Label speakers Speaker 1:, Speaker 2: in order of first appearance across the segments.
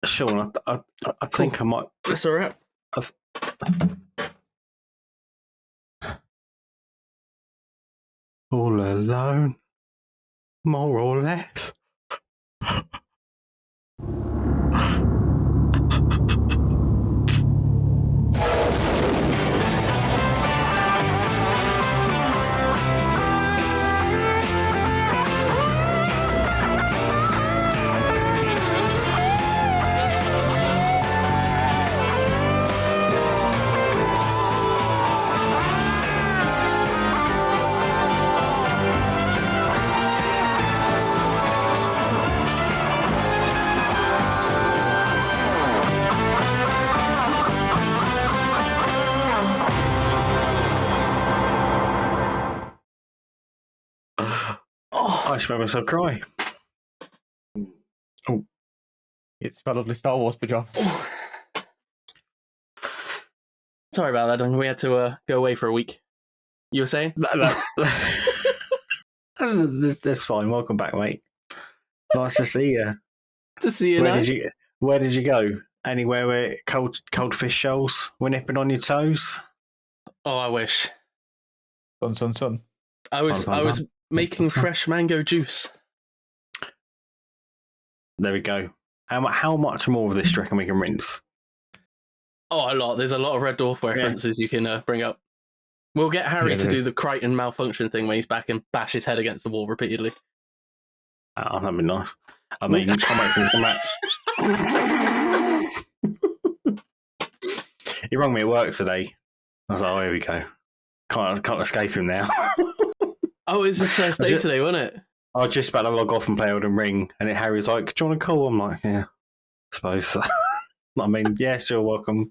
Speaker 1: Shaun, I think I might.
Speaker 2: That's all right.
Speaker 1: All alone, more or less. I just made myself cry. Oh.
Speaker 3: It's my lovely Star Wars pajamas.
Speaker 2: Sorry about that, Duncan. We had to go away for a week. You were saying?
Speaker 1: That's fine. Welcome back, mate. Nice to see you.
Speaker 2: To see you.
Speaker 1: Where did you go? Anywhere where cold fish shoals were nipping on your toes?
Speaker 2: Oh, I wish.
Speaker 3: Sun.
Speaker 2: I was making fresh mango juice.
Speaker 1: There we go. How much more of this do you reckon we can rinse?
Speaker 2: Oh, a lot. There's a lot of Red Dwarf references you can bring up. We'll get Harry to do the Crichton malfunction thing when he's back and bash his head against the wall repeatedly.
Speaker 1: Oh, that'd be nice. I mean, can't wait for him to come back. He rang me at work today. I was like, oh, here we go. Can't escape him now.
Speaker 2: Oh, it's his first day today, wasn't it?
Speaker 1: I was just about to log off and play Elden Ring, and Harry's like, do you want to call? I'm like, yeah, I suppose. I mean, yeah, sure, welcome.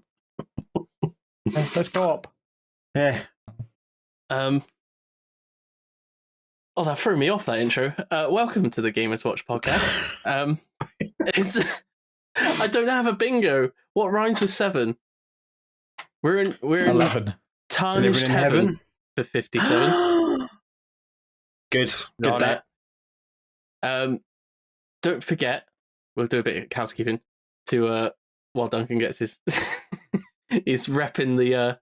Speaker 3: Let's go up.
Speaker 1: Yeah.
Speaker 2: Oh, that threw me off, that intro. Welcome to the Gamers Watch podcast. I don't have a bingo. What rhymes with 7? We're in
Speaker 3: 11.
Speaker 2: Tarnished heaven for 57.
Speaker 1: Good that.
Speaker 2: Don't forget, we'll do a bit of housekeeping to while Duncan gets his he's repping the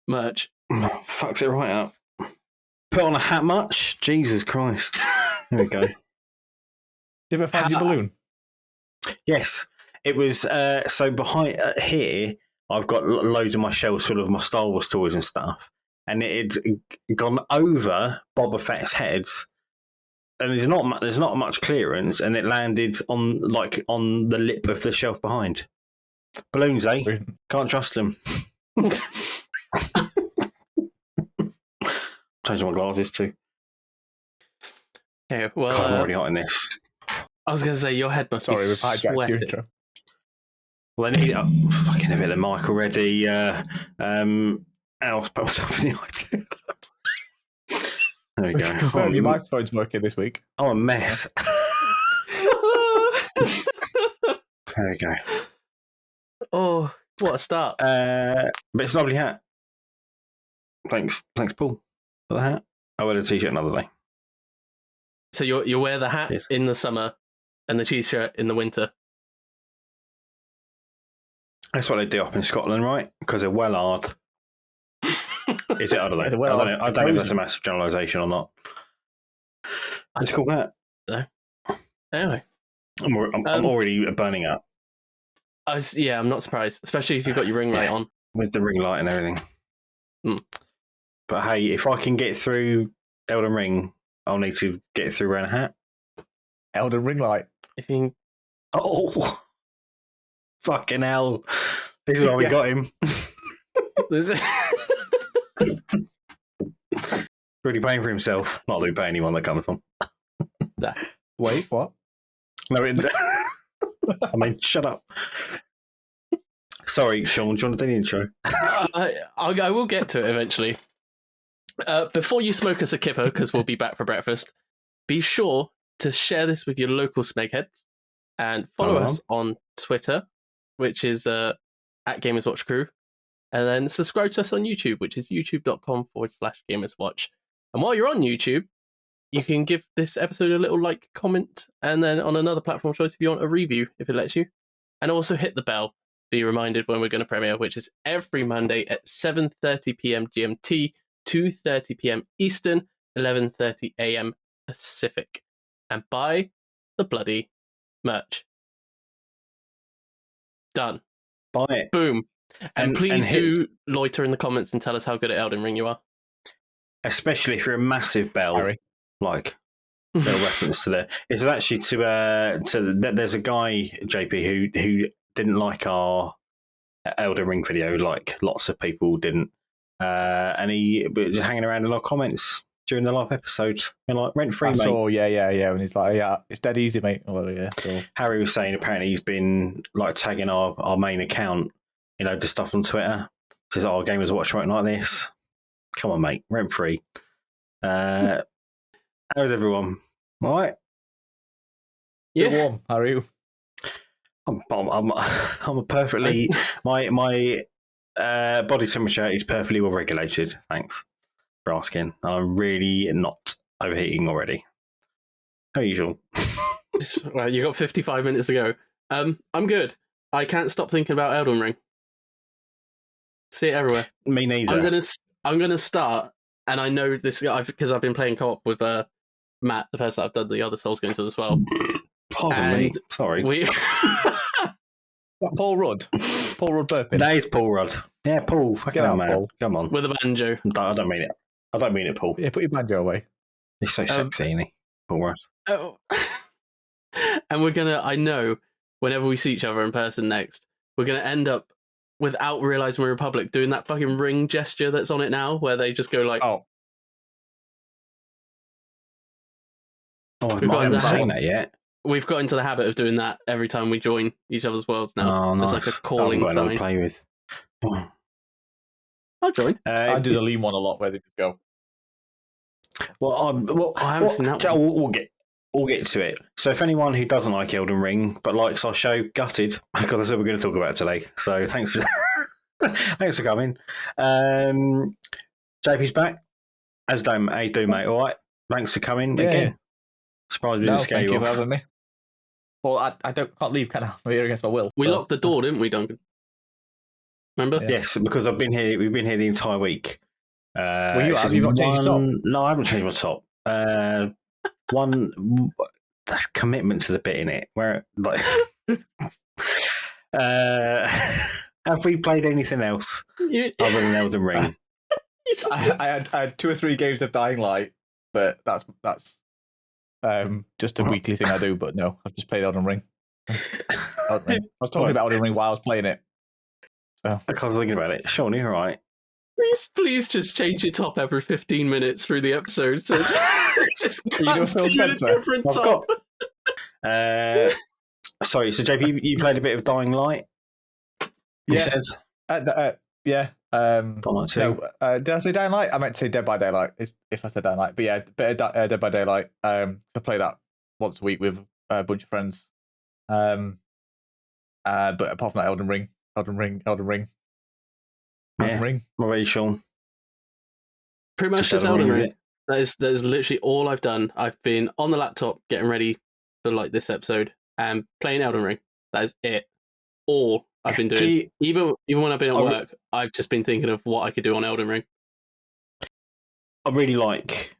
Speaker 2: merch.
Speaker 1: Oh, fucks it right up. Put on a hat much? Jesus Christ. There we go.
Speaker 3: Did you ever find your balloon?
Speaker 1: Yes. It was so behind here I've got loads of my shelves full of my Star Wars toys and stuff. And it had gone over Boba Fett's heads. And there's not much clearance, and it landed on the lip of the shelf behind. Balloons, eh? Can't trust them. Changing my glasses too.
Speaker 2: Okay, well,
Speaker 1: God, I'm already hot in this.
Speaker 2: I was going to say your head must be sweating.
Speaker 1: Well, I need fucking a bit of mic already. I'll put myself in the idea. There we go.
Speaker 3: Confirm your microphone's working this week.
Speaker 1: Oh, a mess. There we go.
Speaker 2: Oh, what a start.
Speaker 1: But it's a lovely hat. Thanks, Paul, for the hat. I'll wear the t-shirt another day.
Speaker 2: So you wear the hat in the summer and the t-shirt in the winter?
Speaker 1: That's what they do up in Scotland, right? Because they're well hard. Is it? I don't know. I don't know if that's a massive generalisation or not. It's a cool hat.
Speaker 2: No. Anyway.
Speaker 1: I'm already burning up.
Speaker 2: I'm not surprised. Especially if you've got your ring light on.
Speaker 1: With the ring light and everything.
Speaker 2: Mm.
Speaker 1: But hey, if I can get through Elden Ring, I'll need to get through wearing a hat.
Speaker 3: Elden Ring light.
Speaker 2: If you can...
Speaker 1: Oh! Fucking hell. This is why we got him. Really paying for himself. Not that we pay anyone that comes on.
Speaker 3: Wait, what?
Speaker 1: No, I mean, shut up. Sorry, Shaun, do you want to do the intro?
Speaker 2: I will get to it eventually. Before you smoke us a kipper, because we'll be back for breakfast, be sure to share this with your local smegheads and follow us on Twitter, which is at Gamers Watch Crew, and then subscribe to us on YouTube, which is youtube.com/GamersWatch. And while you're on YouTube, you can give this episode a little like, comment, and then on another platform choice if you want a review, if it lets you. and also hit the bell. Be reminded when we're going to premiere, which is every Monday at 7:30 p.m. GMT, 2:30 p.m. Eastern, 11:30 a.m. Pacific. And buy the bloody merch. Done.
Speaker 1: Buy it.
Speaker 2: Boom. And please
Speaker 1: hit,
Speaker 2: do loiter in the comments and tell us how good at Elden Ring you are.
Speaker 1: Especially if you're a massive bell,
Speaker 3: Harry.
Speaker 1: like a reference to there. It's actually there's a guy, JP, who didn't like our Elden Ring video, like lots of people didn't. And he was just hanging around in our comments during the live episodes, and like rent free, mate.
Speaker 3: Oh yeah. And he's like, yeah, it's dead easy, mate. Oh yeah. So.
Speaker 1: Harry was saying apparently he's been like tagging our main account, just stuff on Twitter. Says, "Oh, gamers watch right like this." Come on, mate, rent free. How's everyone? All right.
Speaker 2: Yeah.
Speaker 3: You're warm, Harry.
Speaker 1: I'm a perfectly my body temperature is perfectly well regulated. Thanks for asking. I'm really not overheating already. How usual.
Speaker 2: Well, you got 55 minutes to go. I'm good. I can't stop thinking about Elden Ring. See it everywhere.
Speaker 1: Me neither.
Speaker 2: I'm gonna start, and I know this because I've been playing co-op with Matt, the person I've done the other Souls games with as well.
Speaker 1: Pardon me. Sorry.
Speaker 3: Paul Rudd. Paul Rudd burping.
Speaker 1: That is Paul Rudd. Yeah, Paul. Fucking hell, man. Paul. Come on.
Speaker 2: With a banjo.
Speaker 1: I don't mean it. I don't mean it, Paul.
Speaker 3: Yeah, put your banjo away.
Speaker 1: He's so sexy, isn't he? Paul Rudd.
Speaker 2: Oh. And I know, whenever we see each other in person next, we're going to end up, without realising we're in public, doing that fucking ring gesture that's on it now, where they just go like...
Speaker 3: Oh,
Speaker 1: I haven't seen that yet.
Speaker 2: We've got into the habit of doing that every time we join each other's worlds now.
Speaker 1: Oh, nice.
Speaker 2: It's like a calling sign.
Speaker 1: To play with.
Speaker 2: I'll join.
Speaker 3: I do the lean one a lot where they just go.
Speaker 1: I
Speaker 2: haven't seen that one.
Speaker 1: We'll get to it. So if anyone who doesn't like Elden Ring but likes our show, gutted, because that's what we're going to talk about today. So thanks for coming. JP's back. As do, mate. All right. Thanks for coming again. Surprised we didn't scare you off.
Speaker 3: Thank you for having me. Well, I can't leave, can I? I'm here against my will.
Speaker 2: We locked the door, didn't we, Duncan? Remember?
Speaker 1: Yeah. Yes, because I've been here. We've been here the entire week.
Speaker 3: Have you not changed your top?
Speaker 1: No, I haven't changed my top. That's commitment to the bit in it. Where like, have we played anything else other than Elden Ring?
Speaker 3: I had 2 or 3 games of Dying Light, but that's just a weekly thing I do. But no, I've just played Elden Ring. I was talking about Elden Ring while I was playing it. So.
Speaker 1: I was thinking about it. Shaun, you're right.
Speaker 2: Please just change your top every 15 minutes through the episode. So it's just cuts to a different top.
Speaker 1: Sorry, so JP, you played a bit of Dying Light?
Speaker 3: Yeah. Yeah.
Speaker 1: Dying Light 2.
Speaker 3: No, did I say Dying Light? I meant to say Dead by Daylight, if I said Dying Light. But yeah, bit of Dead by Daylight. I play that once a week with a bunch of friends. But apart from that, Elden Ring.
Speaker 1: Yeah. Ring. What about you, Shaun?
Speaker 2: Pretty much just Elden Ring. That is literally all I've done. I've been on the laptop getting ready for like this episode and playing Elden Ring. That is it. All I've been doing. Even when I've been at work, I've just been thinking of what I could do on Elden Ring.
Speaker 1: I really like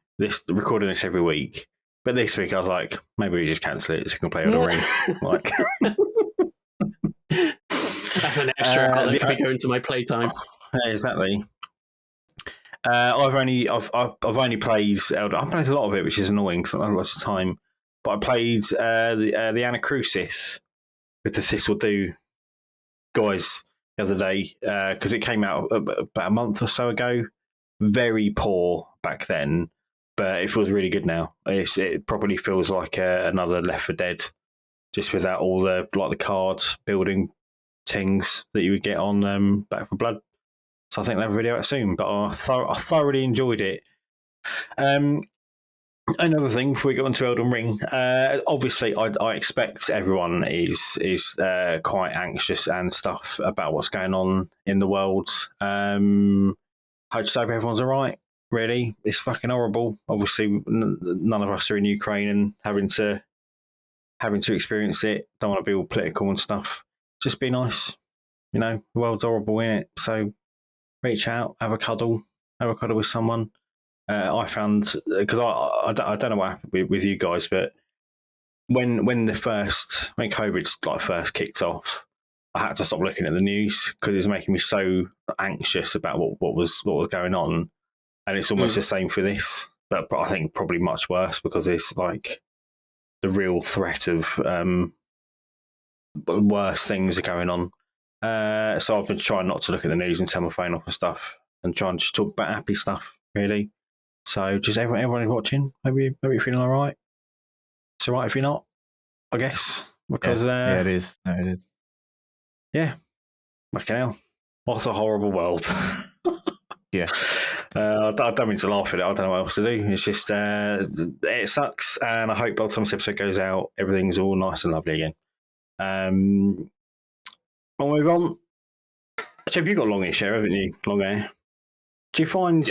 Speaker 1: recording this every week. But this week I was like, maybe we just cancel it so we can play Elden Ring. Like
Speaker 2: that's an extra hour that could be going to my playtime.
Speaker 1: Yeah, exactly. I've only played Elden. I've played a lot of it, which is annoying because I don't have lots of time. But I played the Anacrusis with the Thistle Do guys the other day because it came out about a month or so ago. Very poor back then, but it feels really good now. It probably feels like another Left 4 Dead, just without all the cards building things that you would get on Back 4 Blood. So I think they'll have a video out soon, but I thoroughly enjoyed it. Another thing before we get on to Elden Ring, obviously I expect everyone is quite anxious and stuff about what's going on in the world. I just hope everyone's all right, really. It's fucking horrible. Obviously, none of us are in Ukraine and having to experience it. Don't want to be all political and stuff. just be nice. You know, the world's horrible, isn't it? So reach out, have a cuddle with someone. I found, because I don't know what happened with you guys, but when COVID like first kicked off, I had to stop looking at the news because it was making me so anxious about what was going on, and it's almost the same for this, but I think probably much worse because it's like the real threat of worse things are going on. So I've been trying not to look at the news and turn my phone off and stuff, and try and just talk about happy stuff, really. So just everyone watching, maybe you're feeling all right. It's all right if you're not, I guess, because
Speaker 3: yeah, it is. No, it is.
Speaker 1: Yeah, fucking hell, what a horrible world.
Speaker 3: Yeah.
Speaker 1: I don't mean to laugh at it. I don't know what else to do. It's just it sucks, and I hope by the time this episode goes out, everything's all nice and lovely again. I'll move on. Chip, you've got longish hair, haven't you? Long hair. Do you find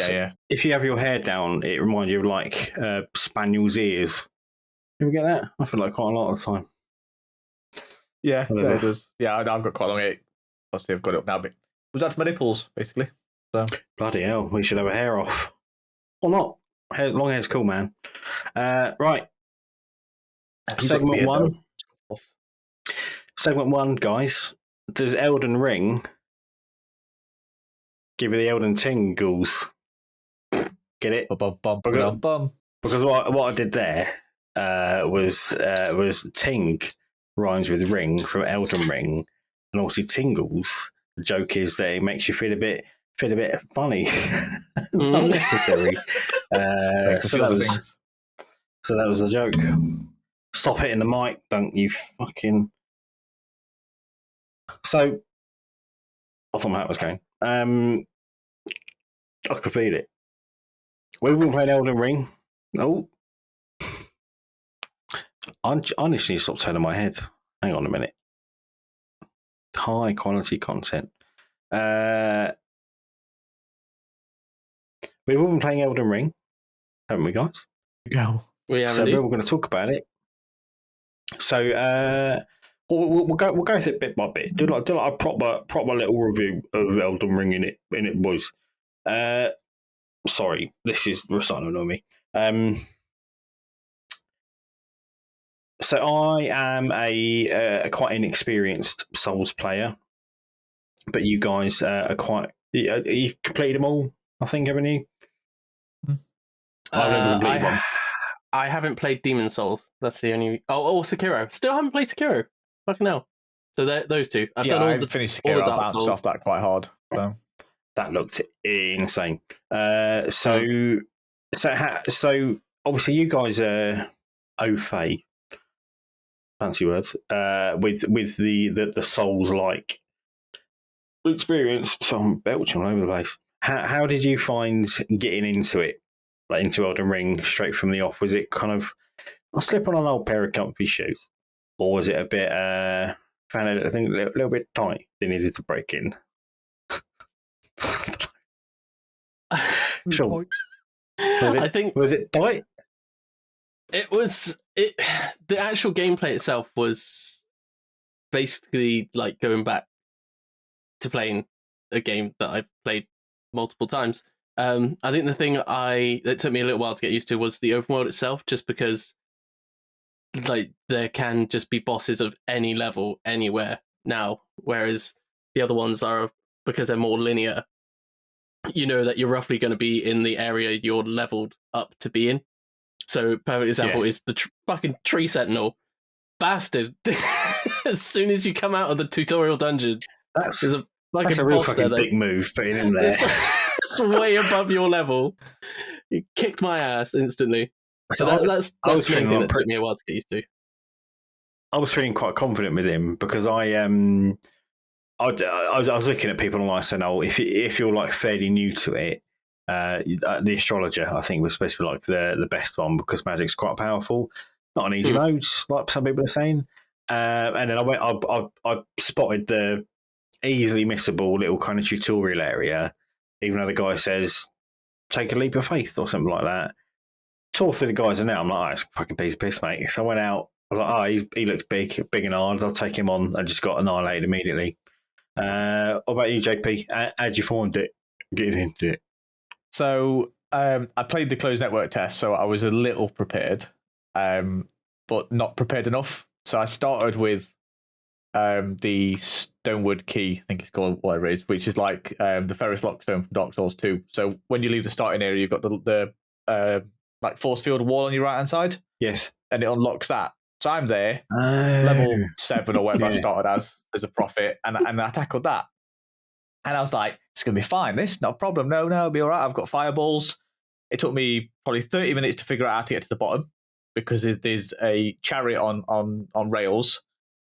Speaker 1: if you have your hair down, it reminds you of like spaniel's ears? Do you ever get that? I feel like quite a lot of the time.
Speaker 3: Yeah, it does. Yeah, I've got quite long hair. Obviously, I've got it up now, but it was out to my nipples, basically. So
Speaker 1: bloody hell, we should have a hair off. Or not. Long hair's cool, man. Right. Segment 1. Segment 1, guys. Does Elden Ring give you the Elden tingles? Get it? Because what I did there was ting rhymes with ring from Elden Ring, and also tingles. The joke is that it makes you feel a bit funny, not necessary. So that was the joke. Stop hitting the mic, don't you fucking. So I thought that was going. I could feel it. We've been playing Elden Ring. No. I honestly need to stop turning my head. Hang on a minute. High quality content. We've all been playing Elden Ring, haven't we, guys?
Speaker 3: Yeah.
Speaker 1: So we're going to talk about it. So we'll go through it bit by bit. Do like a proper little review of Elden Ring in it, boys. Sorry, this is starting to annoy me. So I am a quite inexperienced Souls player, but you guys are quite. You completed them all, I think, haven't you?
Speaker 2: I've never completed one. I haven't played Demon Souls. That's the only. Oh, Sekiro. Still haven't played Sekiro. Fucking hell. So Those two. I've done all the.
Speaker 3: Finished Sekiro. I bounced off that quite hard. So.
Speaker 1: That looked insane. So obviously you guys are au fait. Fancy words. With the Souls like experience. So I'm belching all over the place. How did you find getting into it? Like into Elden Ring straight from the off? Was it kind of I'll slip on an old pair of comfy shoes, or was it a bit found it I think a little bit tight? They needed to break in. Sure. Was it tight?
Speaker 2: It was the actual gameplay itself was basically like going back to playing a game that I've played multiple times. I think the thing that took me a little while to get used to was the open world itself, just because like there can just be bosses of any level anywhere now, whereas the other ones are, because they're more linear, you know that you're roughly going to be in the area you're leveled up to be in. So perfect example is the fucking tree sentinel bastard. As soon as you come out of the tutorial dungeon,
Speaker 1: that's a real fucking big move putting in there.
Speaker 2: It's way above your level. You kicked my ass instantly. So that's the main thing that took me a while to get used to.
Speaker 1: I was feeling quite confident with him because I was looking at people online saying, "Oh, if you're like fairly new to it, the astrologer I think was supposed to be like the best one because magic's quite powerful, not an easy mode like some people are saying." And then I spotted the easily missable little kind of tutorial area, even though the guy says take a leap of faith or something like that. Tore through the guys and now I'm like, oh, it's a fucking piece of piss, mate. So I went out, was like, he looks big and hard. I'll take him on. I just got annihilated immediately. What about you, JP? How'd you find it? Getting into it.
Speaker 3: So I played the closed network test, so I was a little prepared, but not prepared enough. So I started with the Stonewood Key, I think it's called, whatever it is, which is like the Ferris Lockstone from Dark Souls 2. So when you leave the starting area, you've got the like force field wall on your right hand side.
Speaker 1: Yes.
Speaker 3: And it unlocks that. So I'm there, level 7 or whatever I started as a prophet, and I tackled that. And I was like, it's going to be fine. This, no problem. No, it'll be all right. I've got fireballs. It took me probably 30 minutes to figure out how to get to the bottom because there's a chariot on rails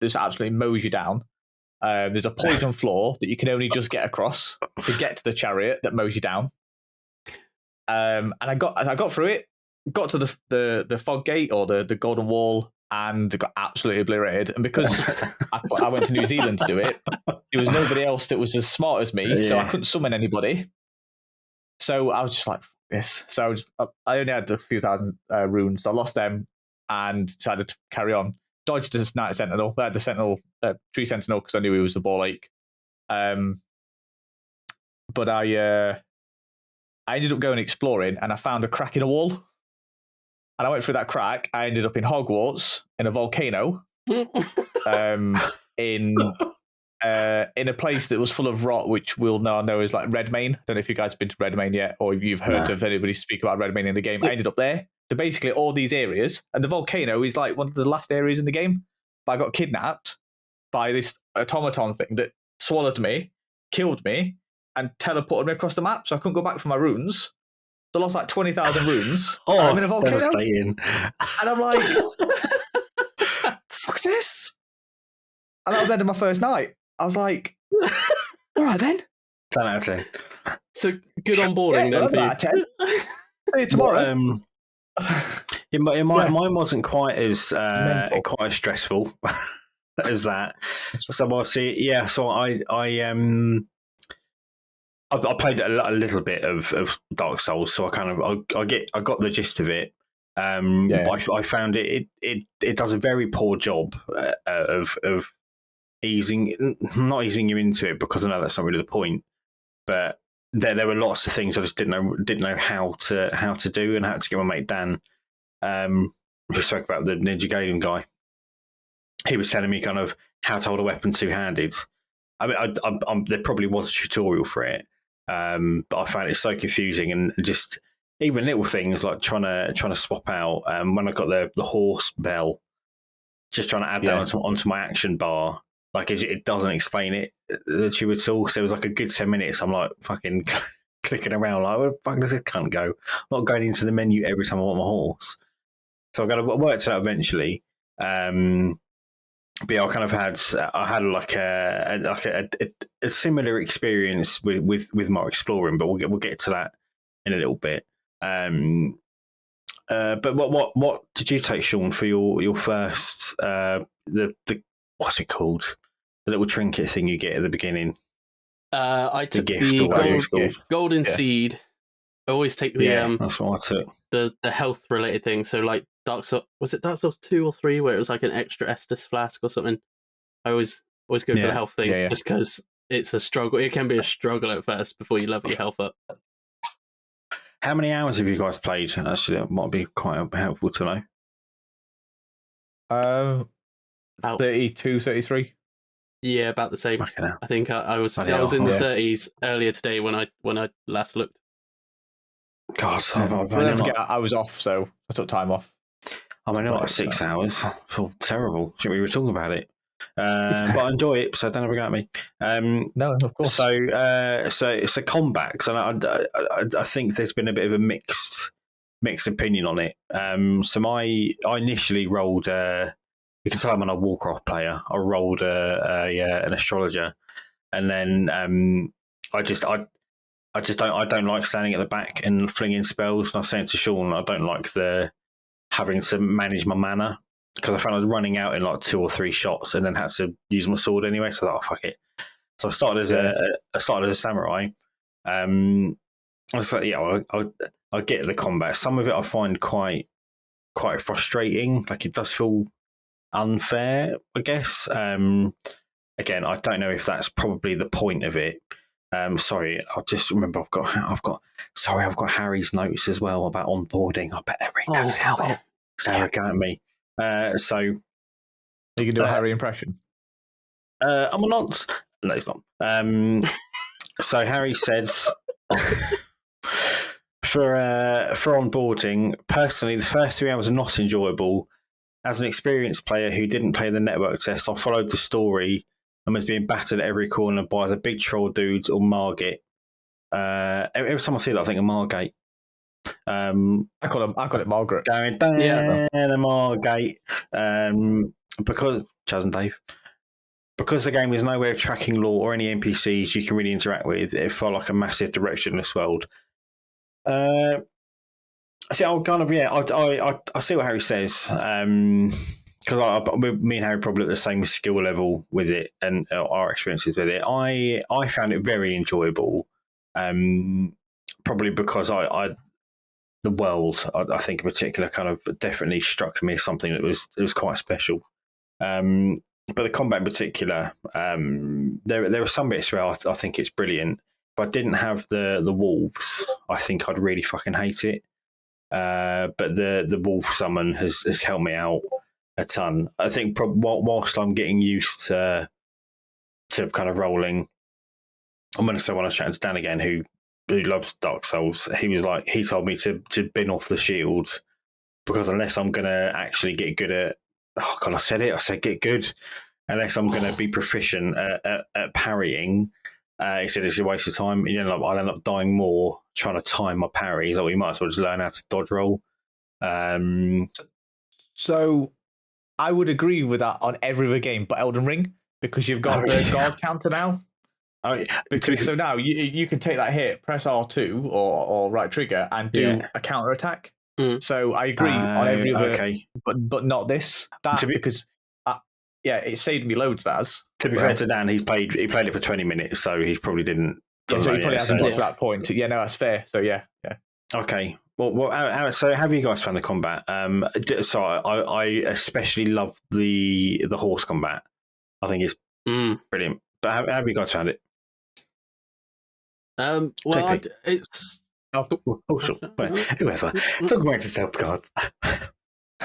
Speaker 3: that absolutely mows you down. There's a poison floor that you can only just get across to get to the chariot that mows you down. And I got through it, got to the fog gate or the golden wall, and got absolutely obliterated. And because I went to New Zealand to do it, there was nobody else that was as smart as me, so I couldn't summon anybody. So I was just like, this. So I only had a few thousand runes, so I lost them and decided to carry on. Dodged the Night Sentinel, the Sentinel, Tree Sentinel, because I knew he was a ball ache. But I ended up going exploring, and I found a crack in a wall. And I went through that crack. I ended up in Hogwarts, in a volcano, in a place that was full of rot, which we'll now know is like Redmayne. I don't know if you guys have been to Redmayne yet, or if you've heard of anybody speak about Redmayne in the game. I ended up there. So basically all these areas, and the volcano is like one of the last areas in the game. But I got kidnapped by this automaton thing that swallowed me, killed me, and teleported me across the map, so I couldn't go back for my runes. So I lost like 20,000 runes. I'm in a volcano.
Speaker 1: Devastating.
Speaker 3: And I'm like, fuck's this? And that was the end of my first night. I was like, all right then.
Speaker 1: 10 out of 10.
Speaker 2: So good onboarding then.
Speaker 3: 10 out of 10. See you tomorrow.
Speaker 1: Mine wasn't quite as stressful as that. So I'll see. Yeah, so I played a little bit of Dark Souls, so I got the gist of it. But I found it does a very poor job of not easing you into it, because I know that's not really the point. But there were lots of things I just didn't know how to do, and how to get my mate Dan, who spoke about the Ninja Gaiden guy. He was telling me kind of how to hold a weapon two-handed. I mean, there probably was a tutorial for it, but I found it so confusing, and just even little things like trying to swap out. When I got the horse bell, just trying to add that onto my action bar. Like it doesn't explain it to you at all. So it was like a good 10 minutes. I'm like fucking clicking around, like, where the fuck does this cunt go? I'm not going into the menu every time I want my horse. So I worked it out eventually. But yeah, I had like a similar experience with my exploring, but we'll get to that in a little bit. But what did you take, Shaun, for your first the what's it called? The little trinket thing you get at the beginning.
Speaker 2: I took
Speaker 1: the
Speaker 2: golden seed. I always take
Speaker 1: that's what I took.
Speaker 2: The health related thing. So like Dark Souls, was it Dark Souls 2 or 3 where it was like an extra Estus flask or something? I always go for the health thing just because it's a struggle. It can be a struggle at first before you level your health up.
Speaker 1: How many hours have you guys played? Actually, it might be quite helpful to
Speaker 3: know. 32, 33.
Speaker 2: Yeah, about the same. I think I was in the 30s earlier today when I last looked.
Speaker 1: God,
Speaker 3: I was off, so I took time off.
Speaker 1: I'm only like 6 hours. I feel terrible. We were talking about it, but I enjoy it, so don't ever go at me.
Speaker 3: No, of course.
Speaker 1: So combat. So I think there's been a bit of a mixed opinion on it. So I initially rolled. You can tell I'm a Warcraft player. I rolled an astrologer, and then I don't like standing at the back and flinging spells. And I was saying to Shaun, I don't like having to manage my mana, because I found I was running out in like 2 or 3 shots, and then had to use my sword anyway. So I thought, oh, fuck it. So I started as a samurai. I was like, I get the combat. Some of it I find quite frustrating. Like it does feel unfair, I guess. Again, I don't know if that's probably the point of it. Sorry, I just remember I've got Harry's notes as well about onboarding. I better read those out.
Speaker 2: Okay.
Speaker 1: Sarah go at me. So
Speaker 3: You can do a Harry impression.
Speaker 1: I'm a nonce. No, it's not. So Harry says for onboarding, personally, the first 3 hours are not enjoyable. As an experienced player who didn't play the network test, I followed the story and was being battered at every corner by the big troll dudes or Margate. Every time I see that, I think of Margate.
Speaker 3: I call it Margaret.
Speaker 1: Going down a Margate. Because Chaz and Dave. Because the game is no way of tracking lore or any NPCs you can really interact with, it felt like a massive directionless world. See, I'll kind of I see what Harry says because me and Harry probably at the same skill level with it and our experiences with it. I found it very enjoyable, probably because the world I think in particular kind of definitely struck me as something that was quite special. But the combat in particular, there are some bits where I think it's brilliant. If I didn't have the wolves, I think I'd really fucking hate it. But the wolf summon has helped me out a ton. I think whilst I'm getting used to kind of rolling, I'm going to say when I was chatting to Dan again, who loves Dark Souls, he told me to bin off the shields because unless I'm going to actually get good at, oh God, I said get good. Unless I'm going to be proficient at parrying, he said it's a waste of time. I'll end up dying more trying to time my parries. So you might as well just learn how to dodge roll.
Speaker 3: So I would agree with that on every other game, but Elden Ring, because you've got the guard counter now. So now you can take that hit, press R2 or right trigger, and do a counter attack. So I agree on every other, but not this. Because it saved me loads.
Speaker 1: To be fair to Dan, he played it for 20 minutes, so he probably didn't.
Speaker 3: So he probably hasn't got to that point. Yeah, no, that's fair. So yeah.
Speaker 1: Okay. Well, so how have you guys found the combat? So I especially love the horse combat. I think it's brilliant. But how have you guys found it?
Speaker 2: Well, it's
Speaker 1: sure. Whoever. Talk about yourself, God.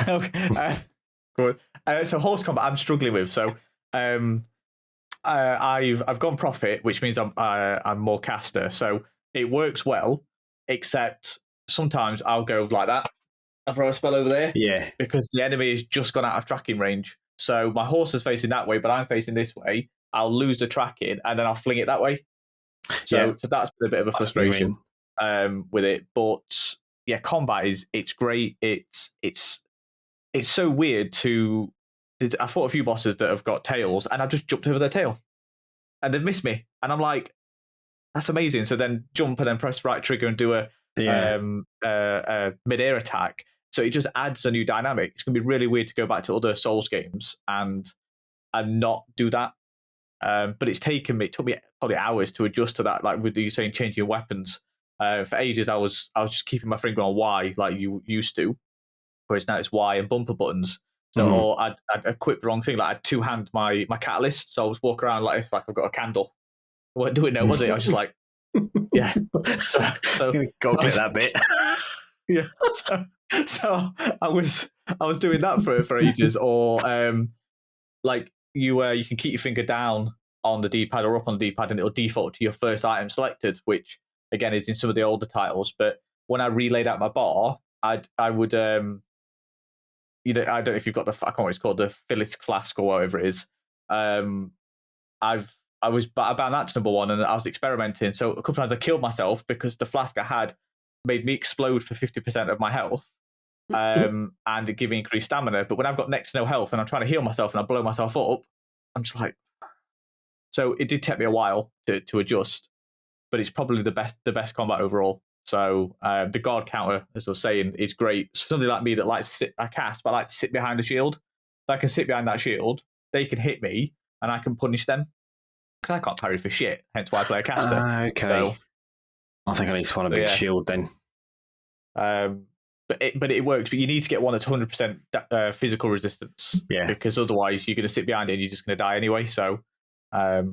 Speaker 3: Okay. Good. So horse combat, I'm struggling with. So, I've gone prophet, which means I'm more caster. So it works well, except sometimes I'll go like that. I'll throw a spell over there.
Speaker 1: Yeah.
Speaker 3: Because the enemy has just gone out of tracking range. So my horse is facing that way, but I'm facing this way. I'll lose the tracking, and then I'll fling it that way. So that's been a bit of a frustration with it. But yeah, combat it's great. It's so weird to. I fought a few bosses that have got tails, and I've just jumped over their tail, and they've missed me, and I'm like, "That's amazing!" So then jump and then press right trigger and do a mid-air attack. So it just adds a new dynamic. It's gonna be really weird to go back to other Souls games and not do that. But it took me probably hours to adjust to that. Like with you saying changing your weapons. For ages, I was just keeping my finger on Y like you used to, whereas now it's Y and bumper buttons. So or I'd equipped the wrong thing. Like I'd two-hand my catalyst, so I was walking around like I've got a candle. I wasn't doing it, was it? I was just like, yeah. So
Speaker 1: got to that bit.
Speaker 3: Yeah. So I was doing that for ages, or like you can keep your finger down on the D-pad or up on the D-pad, and it'll default to your first item selected, which again is in some of the older titles. But when I relayed out my bar, I would I don't know if you've got I can't remember what it's called, the Phyllis flask or whatever it is. I was about that to number one, and I was experimenting. So a couple of times I killed myself because the flask I had made me explode for 50% of my health, and it gave me increased stamina. But when I've got next to no health and I'm trying to heal myself and I blow myself up, I'm just like. So it did take me a while to adjust, but it's probably the best combat overall. So the guard counter, as I was saying, is great. Somebody like me that likes to I like to sit behind a shield. So I can sit behind that shield. They can hit me, and I can punish them because I can't parry for shit. Hence why I play a caster.
Speaker 1: Okay. So, I think I need to find a big shield then.
Speaker 3: but it works. But you need to get one that's 100% physical resistance.
Speaker 1: Yeah.
Speaker 3: Because otherwise you're going to sit behind it and you're just going to die anyway. So, but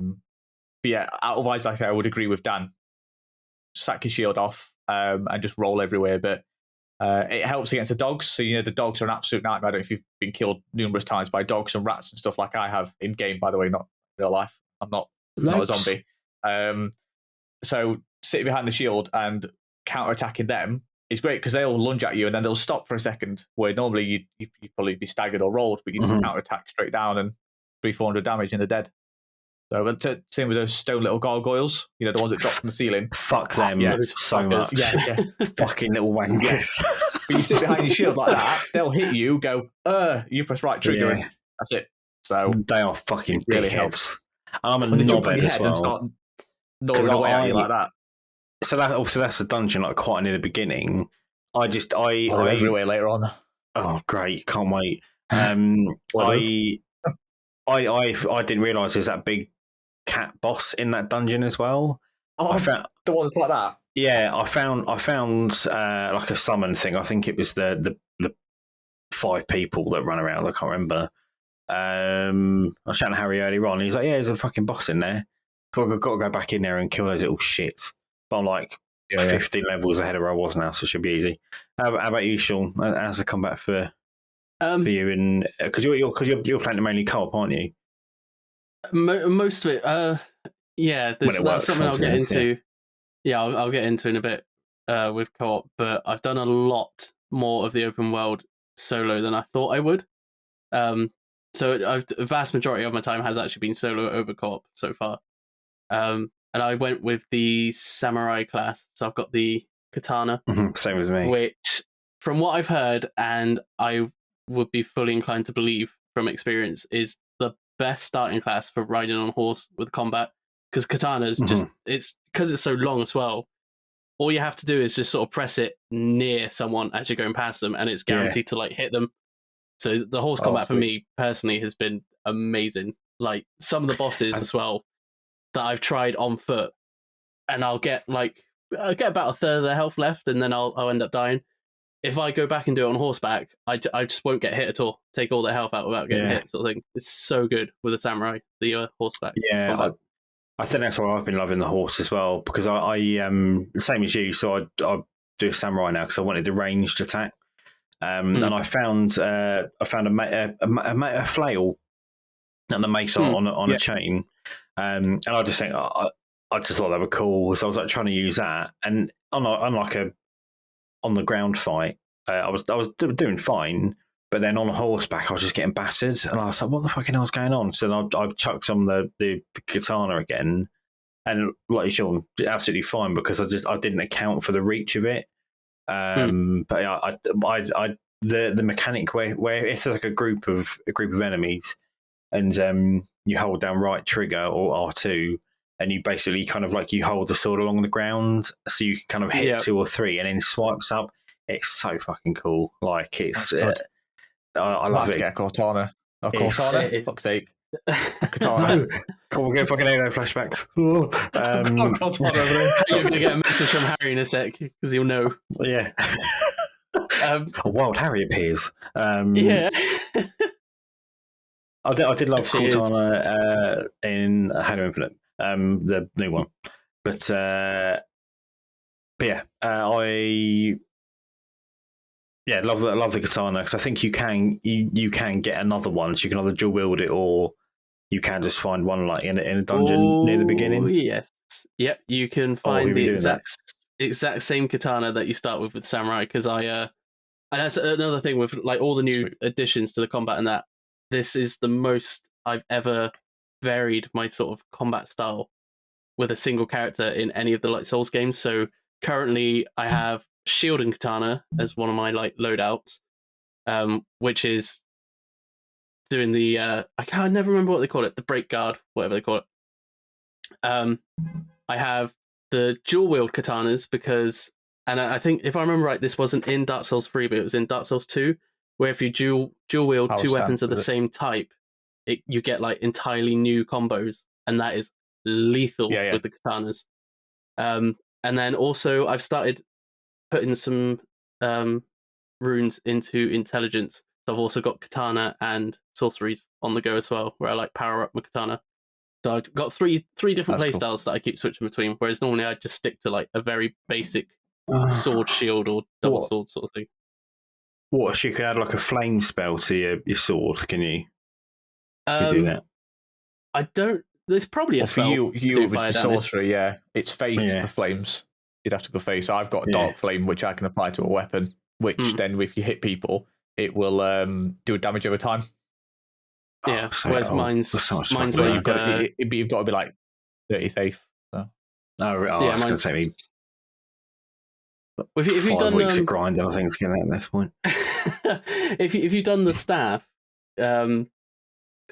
Speaker 3: yeah, otherwise, like I say, I would agree with Dan. Sack your shield off and just roll everywhere. But it helps against the dogs. So, the dogs are an absolute nightmare. I don't know if you've been killed numerous times by dogs and rats and stuff like I have in game, by the way, not real life. I'm not a zombie. So sitting behind the shield and counter-attacking them is great because they'll lunge at you and then they'll stop for a second where normally you'd probably be staggered or rolled, but you just counter-attack straight down and 300-400 damage and they're dead. So same with those stone little gargoyles, the ones that drop from the ceiling.
Speaker 1: Fuck them so much.
Speaker 3: Yeah.
Speaker 1: Fucking little wankers.
Speaker 3: But you sit behind your shield like that, they'll hit you, go, you press right trigger, and that's it. So
Speaker 1: they are fucking
Speaker 3: really
Speaker 1: dickheads. I'm a
Speaker 3: knobhead
Speaker 1: as well.
Speaker 3: And start gnawing away at you like that.
Speaker 1: So that's a dungeon like quite near the beginning. I
Speaker 3: everywhere later on.
Speaker 1: Oh great, can't wait. I didn't realise there's that big cat boss in that dungeon as well.
Speaker 3: Oh, the one that's like that.
Speaker 1: Yeah, I found like a summon thing. I think it was the 5 people that run around. I can't remember. I was chatting to Harry earlier on. He's like, "Yeah, there's a fucking boss in there. So I've got to go back in there and kill those little shits." But I'm like 50 levels ahead of where I was now, so it should be easy. How about you, Shaun? How's the combat for you? And because you're playing mainly co-op, aren't you?
Speaker 2: Most of it, that's something I'll get into. Yeah, I'll get into in a bit with co-op, but I've done a lot more of the open world solo than I thought I would. So the vast majority of my time has actually been solo over co-op so far. And I went with the samurai class, so I've got the katana.
Speaker 1: Same as me.
Speaker 2: Which, from what I've heard, and I would be fully inclined to believe from experience, is the best starting class for riding on a horse with combat. Because katana's just, it's because it's so long as well. All you have to do is just sort of press it near someone as you're going past them, and it's guaranteed to hit them. So the horse combat for me personally has been amazing. Like some of the bosses as well that I've tried on foot, and I'll get about a third of their health left, and then I'll end up dying. If I go back and do it on horseback, I just won't get hit at all. Take all their health out without getting hit, sort of thing. It's so good with a samurai, the horseback.
Speaker 1: Yeah, I think that's why I've been loving the horse as well, because I same as you. So I do a samurai now because I wanted the ranged attack. And I found a flail and a mace on a chain, and I just think I just thought they were cool, so I was like trying to use that. And unlike on the ground fight, I was doing fine, but then on a horseback I was just getting battered, and I was like, what the fucking hell's going on? So then I chucked some of the katana again, and like Shaun, absolutely fine because I didn't account for the reach of it. But yeah, the mechanic where it's like a group of enemies, and you hold down right trigger or R2, and you basically kind of like you hold the sword along the ground, so you can kind of hit 2 or 3, and then swipes up. It's so fucking cool. Like it's, I love it.
Speaker 3: To get a Cortana. Cortana, fuck's sake.
Speaker 1: Katana. Come on, get fucking Halo flashbacks.
Speaker 2: You're going to get a message from Harry in a sec because he'll know.
Speaker 1: Yeah. A wild Harry appears.
Speaker 2: Yeah.
Speaker 1: I did love Cortana in Halo Infinite, the new one. But yeah, I love the katana because I think you can get another one. So you can either dual wield it or you can just find one like in a dungeon near the beginning.
Speaker 2: Yes, yep. You can find the exact same katana that you start with samurai. Because and that's another thing with like all the new additions to the combat and that. This is the most I've ever varied my sort of combat style with a single character in any of the like Souls games. So currently I have shield and katana as one of my like loadouts, which is doing the I never remember what they call it, the break guard, whatever they call it. I have the dual wield katanas because, and I think if I remember right, this wasn't in Dark Souls 3, but it was in Dark Souls 2, where if you dual wield two weapons of the same type, you get like entirely new combos, and that is lethal with the katanas. And then also I've started putting some runes into intelligence. So I've also got katana and sorceries on the go as well, where I like power up my katana. So I've got three different
Speaker 3: That's
Speaker 2: play
Speaker 3: cool.
Speaker 2: styles that I keep switching between. Whereas normally I just stick to like a very basic sword, shield, or double sword sort of thing.
Speaker 1: What? So you could add like a flame spell to your sword? Can you? You do that?
Speaker 2: I don't. There's probably a spell.
Speaker 3: For you
Speaker 2: do
Speaker 3: it would
Speaker 2: fire
Speaker 3: be
Speaker 2: damage.
Speaker 3: sorcery. Yeah, it's faith for flames. You'd have to go faith. So I've got a dark flame which I can apply to a weapon, which then if you hit people, it will do damage over time.
Speaker 2: Yeah, whereas mine's like
Speaker 3: you've got to be like 30 safe. So.
Speaker 1: Yeah, it's going to take me
Speaker 2: if you've done
Speaker 1: 5 weeks of grinding, I think, to get that at this point.
Speaker 2: if you've done the staff, because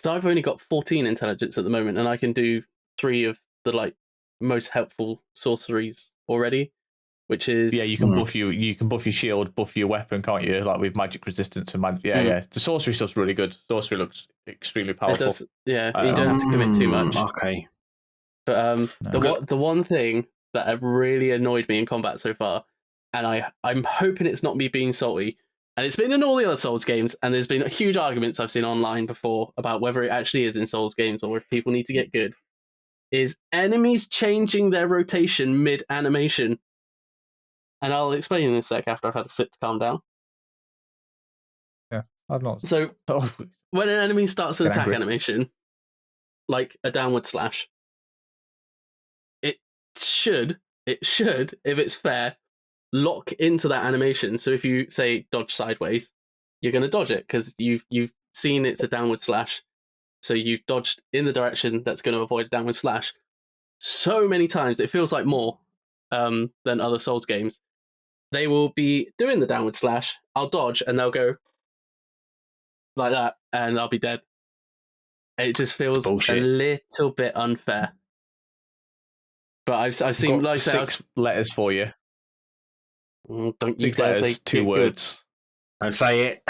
Speaker 2: I've only got 14 intelligence at the moment, and I can do 3 of the like most helpful sorceries already, which is
Speaker 3: you can buff your shield, buff your weapon, can't you? Like with magic resistance and magic. Yeah. The sorcery stuff's really good. Sorcery looks extremely powerful.
Speaker 2: It does, you don't have to commit too much.
Speaker 1: Okay.
Speaker 2: But the one thing that have really annoyed me in combat so far, and I'm hoping it's not me being salty, and it's been in all the other Souls games, and there's been huge arguments I've seen online before about whether it actually is in Souls games or if people need to get good, is enemies changing their rotation mid-animation. And I'll explain in a sec after I've had a sip to calm down.
Speaker 3: Yeah, I've not.
Speaker 2: So, when an enemy starts an attack animation, like a downward slash, it should, if it's fair, lock into that animation. So if you say dodge sideways, you're going to dodge it because you've seen it's a downward slash. So you've dodged in the direction that's going to avoid a downward slash. So many times, it feels like more than other Souls games. They will be doing the downward slash, I'll dodge, and they'll go like that, and I'll be dead. It just feels a little bit unfair. But I've seen like
Speaker 3: 6 letters for you.
Speaker 2: Don't you dare say
Speaker 3: 2 words.
Speaker 1: Don't say it.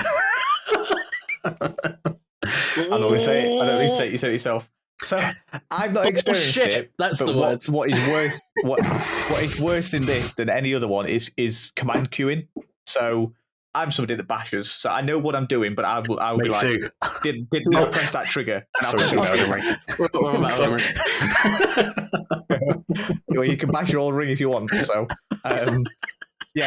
Speaker 3: I'm not going to say it. I don't need to say it. You said it yourself. So I've not experienced it.
Speaker 2: That's the words.
Speaker 3: What is worse? What is worse in this than any other one is command queuing. So I'm somebody that bashes, so I know what I'm doing, but I will be like, did not press that trigger. Well, you can bash your old ring if you want. So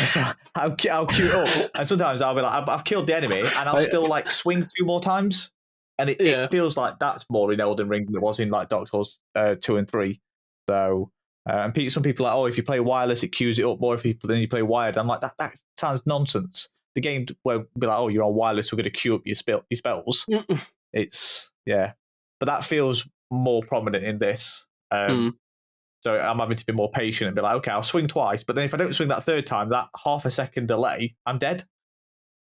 Speaker 3: so I'll queue it up, and sometimes I'll be like, I've killed the enemy, and I'll still like swing 2 more times. And it feels like that's more in Elden Ring than it was in like Dark Souls 2 and 3. So, and some people are like, oh, if you play wireless, it queues it up more if you play wired. I'm like, that sounds nonsense. The game won't be like, oh, you're on wireless, we're going to queue up your spells. It's, but that feels more prominent in this. So I'm having to be more patient and be like, okay, I'll swing twice. But then if I don't swing that 3rd time, that half a second delay, I'm dead.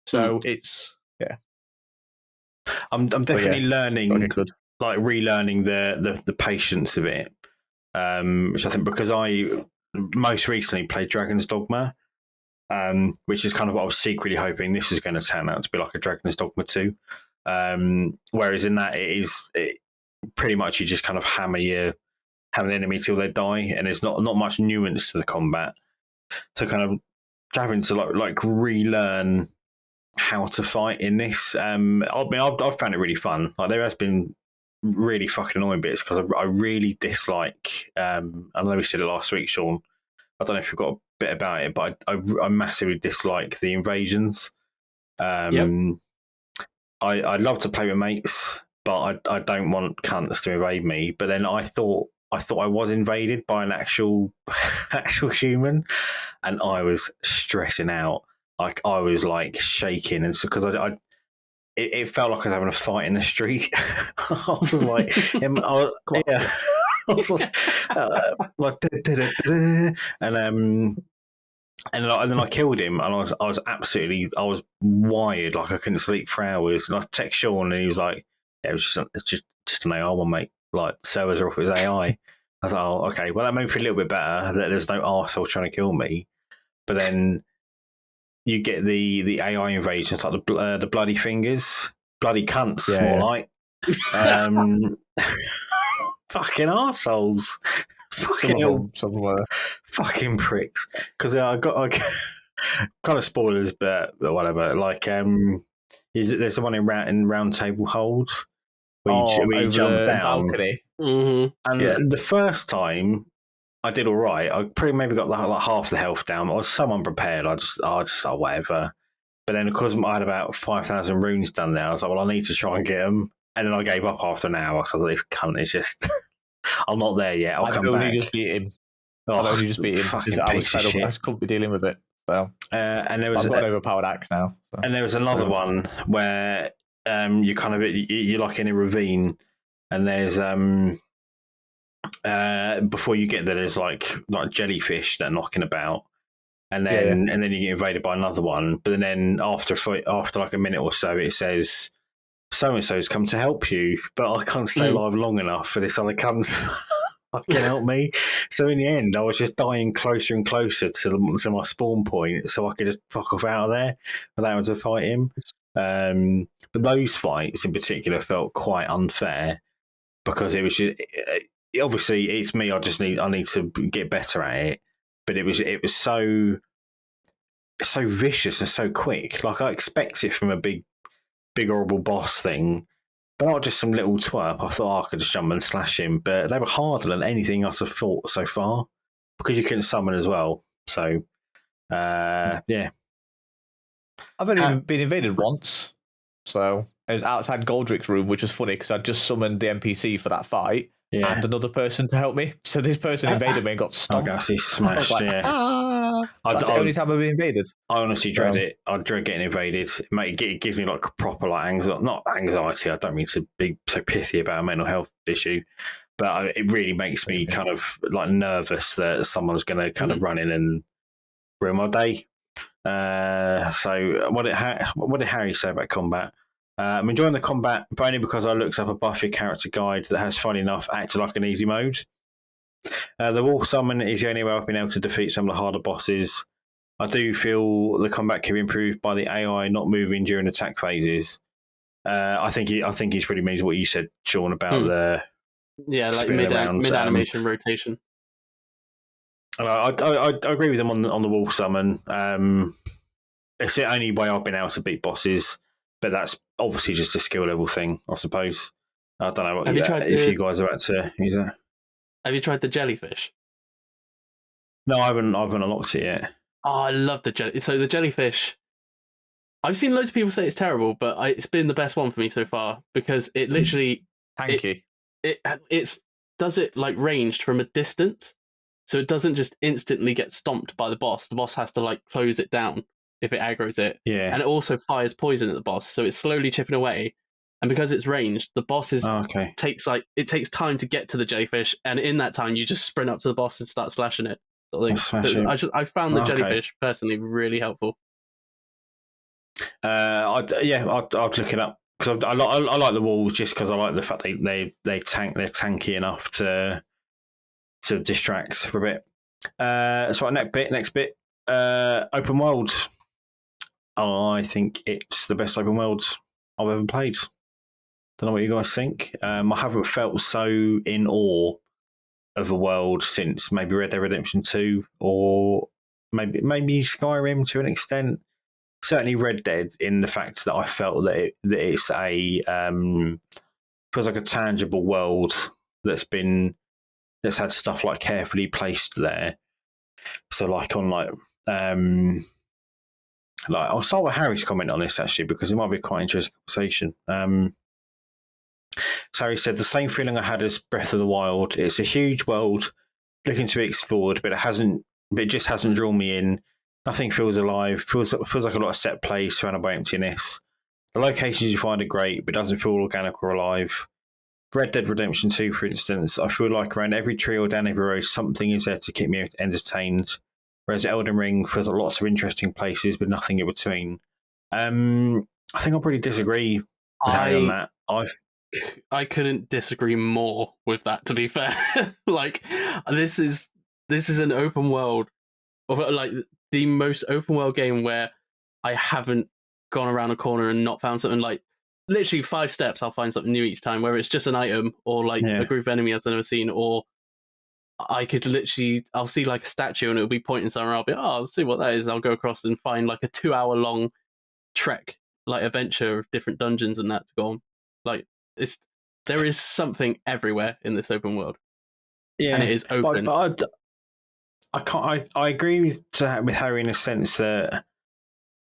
Speaker 3: So it's,
Speaker 1: I'm definitely learning, like relearning the patience of it, which I think because I most recently played Dragon's Dogma, which is kind of what I was secretly hoping this was going to turn out to be like a Dragon's Dogma 2. Whereas in that it pretty much you just kind of hammer the enemy till they die, and there's not much nuance to the combat. So kind of having to like relearn how to fight in this. I mean, I've found it really fun. Like there has been really fucking annoying bits because I really dislike. I know we said it last week, Shaun. I don't know if you've got a bit about it, but I massively dislike the invasions. I'd love to play with mates, but I don't want cunts to invade me. But then I thought I was invaded by an actual human, and I was stressing out. Like I was like shaking, and so because it felt like I was having a fight in the street. I was like, I was and then I killed him, and I was wired, like I couldn't sleep for hours. And I text Shaun, and he was like, "Yeah, it's just an AI one, mate. Like servers are off his AI." I was like, "Oh, okay. Well, that made me feel a little bit better that there's no arsehole trying to kill me." But then you get the AI invasions, like the bloody fingers, bloody cunts, like fucking arseholes, fucking pricks. Because I kind of spoilers, but whatever. Like, there's the one in round table holds where you
Speaker 3: over
Speaker 1: jump
Speaker 3: the
Speaker 1: down.
Speaker 3: balcony.
Speaker 2: Mm-hmm.
Speaker 1: And the first time I did all right. I pretty maybe got like half the health down. I was so unprepared. I just whatever. But then, of course, I had about 5,000 runes done there. I was like, well, I need to try and get them. And then I gave up after an hour. So this cunt is just, I'm not there yet. I'll come back.
Speaker 3: Just beat him.
Speaker 1: Oh,
Speaker 3: I've only just beat him because I was fed up. I just couldn't be dealing with it. So,
Speaker 1: and there was
Speaker 3: I've got an overpowered axe now. So.
Speaker 1: And there was another one where you kind of you're like in a ravine, and there's before you get there, there's like jellyfish that are knocking about, and then you get invaded by another one. But then after like a minute or so, it says so and so's come to help you, but I can't stay alive long enough for this other cunt to fucking help me. So in the end, I was just dying closer and closer to my spawn point, so I could just fuck off out of there without having to fight him. But those fights in particular felt quite unfair because it was just, obviously it's me. I need to get better at it. But it was so vicious and so quick. Like I expect it from a big horrible boss thing, but not just some little twerp. I thought I could just jump and slash him, but they were harder than anything else I've fought so far because you couldn't summon as well. So yeah.
Speaker 3: I've only even been invaded once. So it was outside Goldrick's room, which was funny because I just summoned the NPC for that fight and another person to help me. So this person invaded me and got stomped.
Speaker 1: I guess he smashed.
Speaker 3: That's the only time I've been invaded.
Speaker 1: I honestly dread it. I dread getting invaded. It gives me like proper anxiety. Not anxiety. I don't mean to be so pithy about a mental health issue, but it really makes me kind of like nervous that someone's going to kind of run in and ruin my day. So what did Harry say about combat? I'm enjoying the combat, but only because I looked up a Buffy character guide that has, funny enough, acted like an easy mode. The Wolf Summon is the only way I've been able to defeat some of the harder bosses. I do feel the combat can be improved by the AI not moving during attack phases. I think he's pretty means what you said, Shaun, about the
Speaker 2: like mid animation rotation.
Speaker 1: I agree with them on the Wolf Summon. It's the only way I've been able to beat bosses, but that's obviously just a skill level thing, I suppose. I don't know if you guys are about to use it.
Speaker 2: Have you tried the jellyfish?
Speaker 1: No, I haven't unlocked it yet.
Speaker 2: Oh, I love the jelly. So the jellyfish, I've seen loads of people say it's terrible, but it's been the best one for me so far because it literally
Speaker 3: hanky.
Speaker 2: It does it like ranged from a distance, so it doesn't just instantly get stomped by the boss. The boss has to like close it down if it aggroes it.
Speaker 1: Yeah,
Speaker 2: and it also fires poison at the boss, so it's slowly chipping away. And because it's ranged, the boss takes time to get to the jellyfish, and in that time you just sprint up to the boss and start slashing it. I found the jellyfish personally really helpful.
Speaker 1: I'd look it up because I like the walls just because I like the fact they're tanky enough to distract for a bit. So next bit, open world. I think it's the best open world I've ever played. Don't know what you guys think. I haven't felt so in awe of a world since maybe Red Dead Redemption 2 or maybe Skyrim to an extent. Certainly Red Dead, in the fact that I felt that it's feels like a tangible world that's had stuff like carefully placed there. So I'll start with Harry's comment on this actually because it might be quite an interesting conversation. So Harry said the same feeling I had as Breath of the Wild. It's a huge world looking to be explored, but it just hasn't drawn me in. Nothing feels alive. Feels like a lot of set plays surrounded by emptiness. The locations you find are great, but it doesn't feel organic or alive. Red Dead Redemption 2, for instance, I feel like around every tree or down every road, something is there to keep me entertained. Whereas Elden Ring feels like lots of interesting places, but nothing in between. I think I'll probably disagree with Harry on that.
Speaker 2: I couldn't disagree more with that, to be fair. Like, this is an open world, like the most open world game where I haven't gone around a corner and not found something. Like, literally 5 steps, I'll find something new each time, whether it's just an item or like a group of enemies I've never seen, or I could literally, I'll see like a statue and it'll be pointing somewhere. I'll be, I'll see what that is. I'll go across and find like a 2-hour long trek, like adventure of different dungeons and that to go on. Like there is something everywhere in this open world.
Speaker 1: Yeah,
Speaker 2: and it is open.
Speaker 1: But I can't. I agree with Harry in a sense that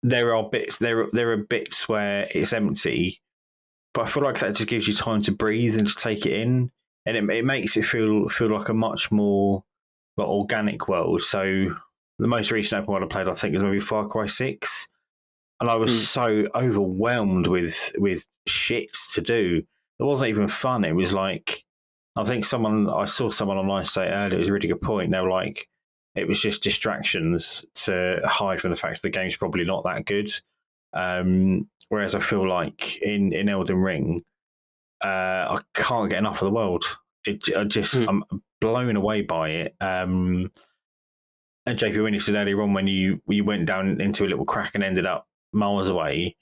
Speaker 1: there are bits where it's empty, but I feel like that just gives you time to breathe and just take it in, and it makes it feel like a much more like organic world. So the most recent open world I played, I think, was maybe Far Cry 6, and I was so overwhelmed with shit to do. It wasn't even fun. It was like, I saw someone online say earlier, it was a really good point. They were like, it was just distractions to hide from the fact that the game's probably not that good. Whereas I feel like in Elden Ring, I can't get enough of the world. I'm blown away by it. And JP, when you said earlier on, when you went down into a little crack and ended up miles away,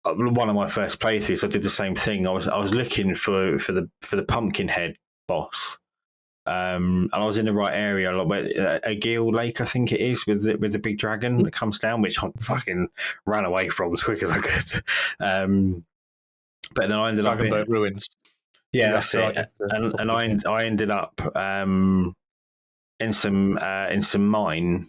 Speaker 1: one of my first playthroughs, I did the same thing. I was looking for the Pumpkinhead boss, and I was in the right area, like a Gil Lake, I think it is, with the big dragon that comes down, which I fucking ran away from as quick as I could. But then I ended up in
Speaker 3: ruins.
Speaker 1: Yeah, that's it. And I ended up in some mine.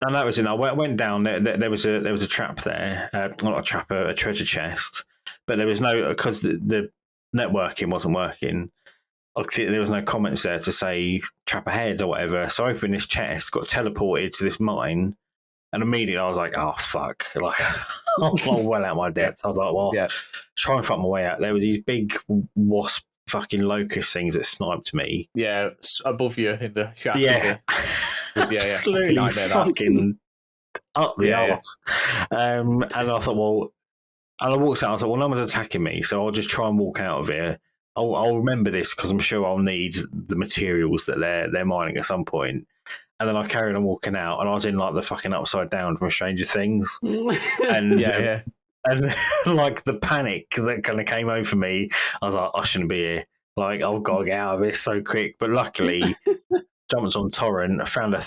Speaker 1: And that was it. I went down. There was a trap there, not a trap, a treasure chest. But there was no, because the networking wasn't working. There was no comments there to say trap ahead or whatever. So I opened this chest, got teleported to this mine, and immediately I was like, "Oh fuck!" Like I'm well out of my depth. I was like, "Well, try and find my way out." There were these big wasp fucking locust things that sniped me.
Speaker 3: Yeah, above you in the shaft.
Speaker 1: Yeah. Absolutely fucking up the arse. And I thought, well, and I walked out. I thought, well, no one's attacking me, so I'll just try and walk out of here. I'll remember this because I'm sure I'll need the materials that they're mining at some point. And then I carried on walking out, and I was in like the fucking Upside Down from Stranger Things, and and like the panic that kind of came over me. I was like, I shouldn't be here. Like, I've got to get out of this so quick. But luckily, jumped on torrent, found a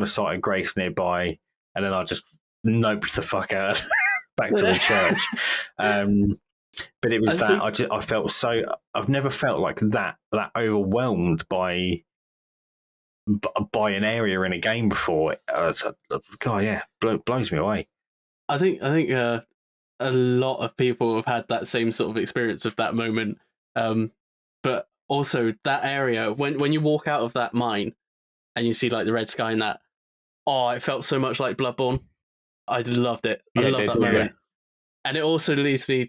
Speaker 1: site of grace nearby, and then I just noped the fuck out back to the church. But it was I felt so. I've never felt like that overwhelmed by an area in a game before. God, yeah, blows me away.
Speaker 2: I think a lot of people have had that same sort of experience with that moment. But also that area, when you walk out of that mine and you see like the red sky and that, it felt so much like Bloodborne. I loved it. I loved that moment. Yeah. And it also leads me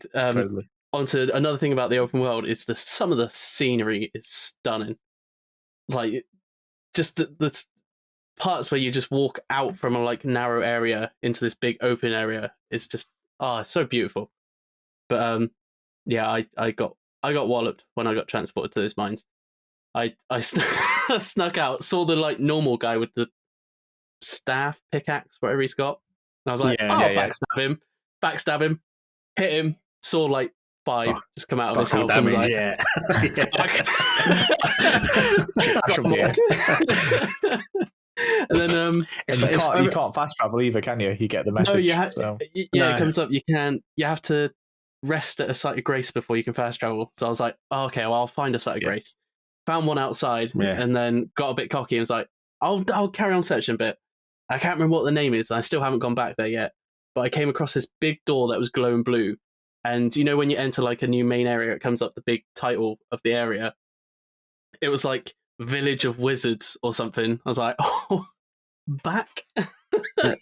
Speaker 2: onto another thing about the open world is some of the scenery is stunning. Like just the parts where you just walk out from a like narrow area into this big open area is just it's so beautiful. But I got walloped when I got transported to those mines. I snuck out, saw the like normal guy with the staff, pickaxe, whatever he's got, and I was like, backstab him, hit him, saw like 5 just come out of his health.
Speaker 1: Damage,
Speaker 2: like, and then
Speaker 3: you can't fast travel either, can you? You get the message.
Speaker 2: It comes up. You have to rest at a site of grace before you can fast travel. So I was like, okay, well, I'll find a site of grace. Found one outside, and then got a bit cocky and was like, I'll carry on searching a bit. I can't remember what the name is, and I still haven't gone back there yet. But I came across this big door that was glowing blue. And you know when you enter like a new main area, it comes up the big title of the area. It was like Village of Wizards or something. I was like, back.
Speaker 1: Fuck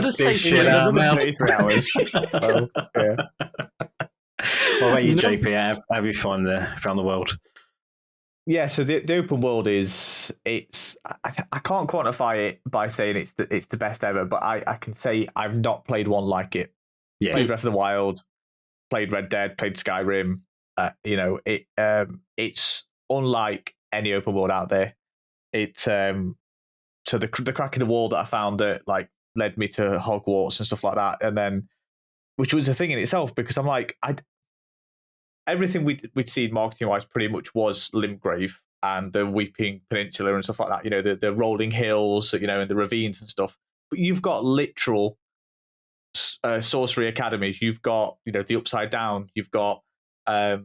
Speaker 1: this shit out now. 3 hours. What about you, JP? How have you found the world?
Speaker 3: Yeah, so the open world I can't quantify it by saying it's the best ever, but I can say I've not played one like it.
Speaker 1: Yeah.
Speaker 3: Played Breath of the Wild, played Red Dead, played Skyrim. It's unlike any open world out there. So the crack in the wall that I found that like led me to Hogwarts and stuff like that, and then which was a thing in itself because I'm like everything we'd seen marketing wise pretty much was Limgrave and the Weeping Peninsula and stuff like that. You know, the rolling hills, you know, and the ravines and stuff. But you've got literal sorcery academies. You've got, you know, the Upside Down. You've got I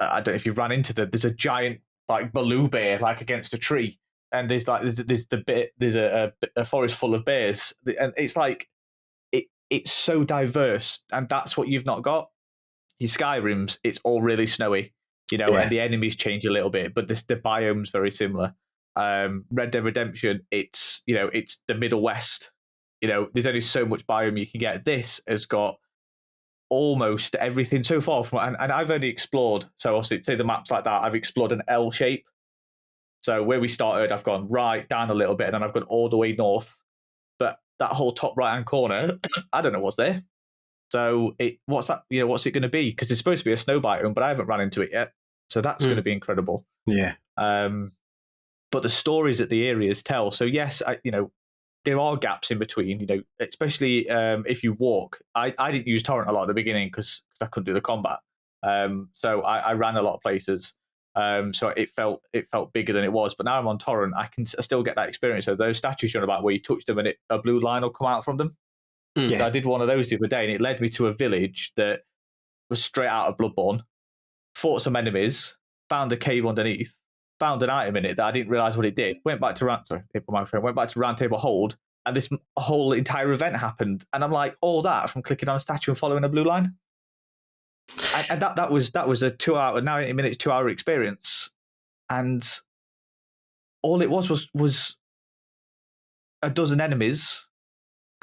Speaker 3: don't know if you've run into there's a giant like baloo bear like against a tree, and there's a forest full of bears, and it's like it's so diverse, and that's what you've not got. Your Skyrims, it's all really snowy, you know, and the enemies change a little bit, but the biome's very similar. Red Dead Redemption, it's, you know, it's the Middle West. You know, there's only so much biome you can get. This has got almost everything so far from, and I've only explored, so obviously say the map's like that, I've explored an L shape. So where we started, I've gone right down a little bit, and then I've gone all the way north. But that whole top right hand corner, I don't know what's there. So what's that? You know, what's it going to be? Because it's supposed to be a snow biome, but I haven't run into it yet. So that's going to be incredible.
Speaker 1: Yeah.
Speaker 3: But the stories that the areas tell. So yes, you know, there are gaps in between. You know, especially if you walk. I didn't use torrent a lot at the beginning because I couldn't do the combat. So I ran a lot of places. So it felt bigger than it was. But now I'm on torrent, I still get that experience. So those statues you're on about where you touch them and a blue line will come out from them.
Speaker 2: Yeah.
Speaker 3: So I did one of those the other day, and it led me to a village that was straight out of Bloodborne. Fought some enemies, found a cave underneath, found an item in it that I didn't realize what it did. Went back to Round Table Hold, and this whole entire event happened. And I'm like, all that from clicking on a statue and following a blue line. And that was a 2 hour, 90 minutes, 2 hour experience, and all it was a dozen enemies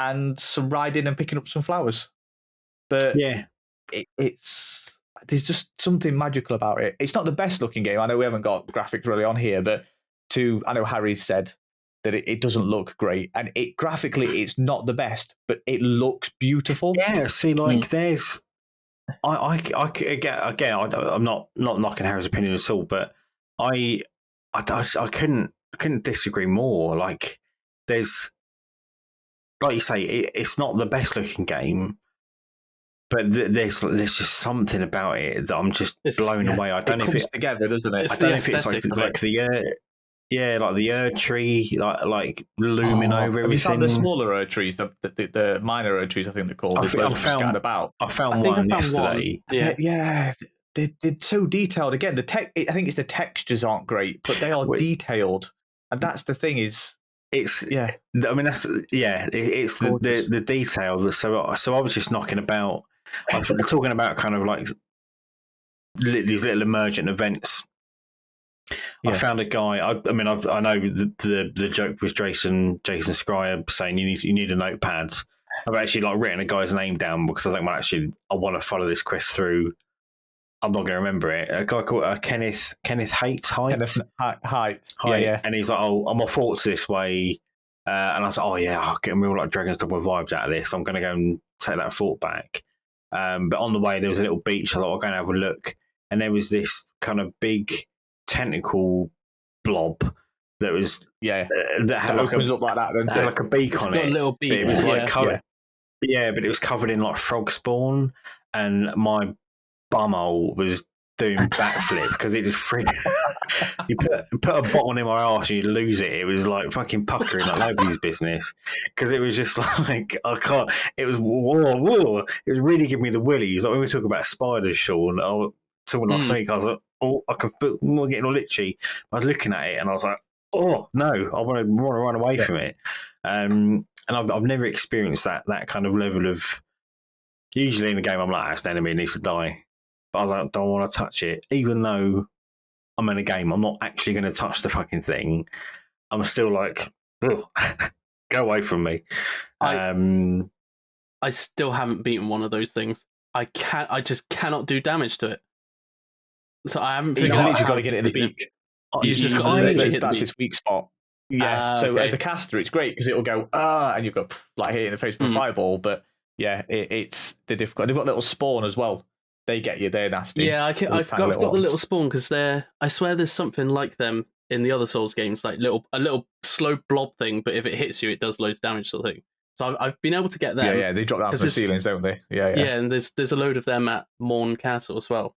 Speaker 3: and some riding and picking up some flowers. But it's there's just something magical about it. It's not the best looking game. I know we haven't got graphics really on here, but I know Harry's said that it doesn't look great, and graphically it's not the best, but it looks beautiful.
Speaker 1: Yeah, see, like there's. I'm not knocking Harry's opinion at all, but I couldn't disagree more. Like, there's, like you say, it's not the best looking game, but there's just something about it that I'm just blown away. I don't know if it's
Speaker 3: together, doesn't it?
Speaker 1: I don't know if it's like the like the Erd tree, like looming over everything.
Speaker 3: Have you found the smaller Erd trees, the minor Erd trees? I think they're called. I found
Speaker 1: about. I found one yesterday.
Speaker 3: They're so detailed. Again, I think it's the textures aren't great, but they are detailed, and that's the thing. It's I mean it's the detail. So I was just knocking about. I was talking about kind of like these little emergent events. I found a guy. I know the joke was Jason Schreier saying you need a notepad. I've actually like written a guy's name down because I think I want to follow this quest through. I'm not going to remember it. A guy called Kenneth Haight. Yeah. And he's like, I'm off forts this way. And I was like, I'll get real like Dragon's Dogma vibes out of this. I'm going to go and take that fort back. But on the way there was a little beach. I thought I'll go and have a look. And there was this kind of big tentacle blob that was that had like opens up like that. Then
Speaker 1: had like a beak
Speaker 2: it's
Speaker 1: on
Speaker 2: got
Speaker 1: it.
Speaker 2: A little beak.
Speaker 1: But it was like covered. Yeah, but it was covered in like frog spawn, and my bumhole was doing backflip because it just freaked. You put a bottle in my arse and you lose it. It was like fucking puckering like nobody's business because it was just like I can't. It was whoa. It was really giving me the willies. Like when we talk about spiders, Shaun. I was talking last week. I was like, I can feel more getting all itchy. I was looking at it and I was like, oh no, I want to run away from it. And I've never experienced that kind of level of. Usually in a game, I'm like, it's an enemy, it needs to die. But I was like, I don't want to touch it. Even though I'm in a game, I'm not actually going to touch the fucking thing. I'm still like, go away from me.
Speaker 2: I still haven't beaten one of those things. I just cannot do damage to it. So I haven't figured out.
Speaker 3: You've got to get it in the beak.
Speaker 2: You've just got to
Speaker 3: that's its weak spot. Yeah. So as a caster, it's great because it'll go and you've got like hit in the face with a fireball. But yeah, it's the difficult. They've got little spawn as well. They get you. They're nasty.
Speaker 2: Yeah, I've got the little spawn because I swear there's something like them in the other Souls games, like a little slow blob thing. But if it hits you, it does loads of damage, sort of thing. So I've been able to get them.
Speaker 3: Yeah, they drop down from the ceilings, don't they? Yeah.
Speaker 2: Yeah, and there's a load of them at Morn Castle as well.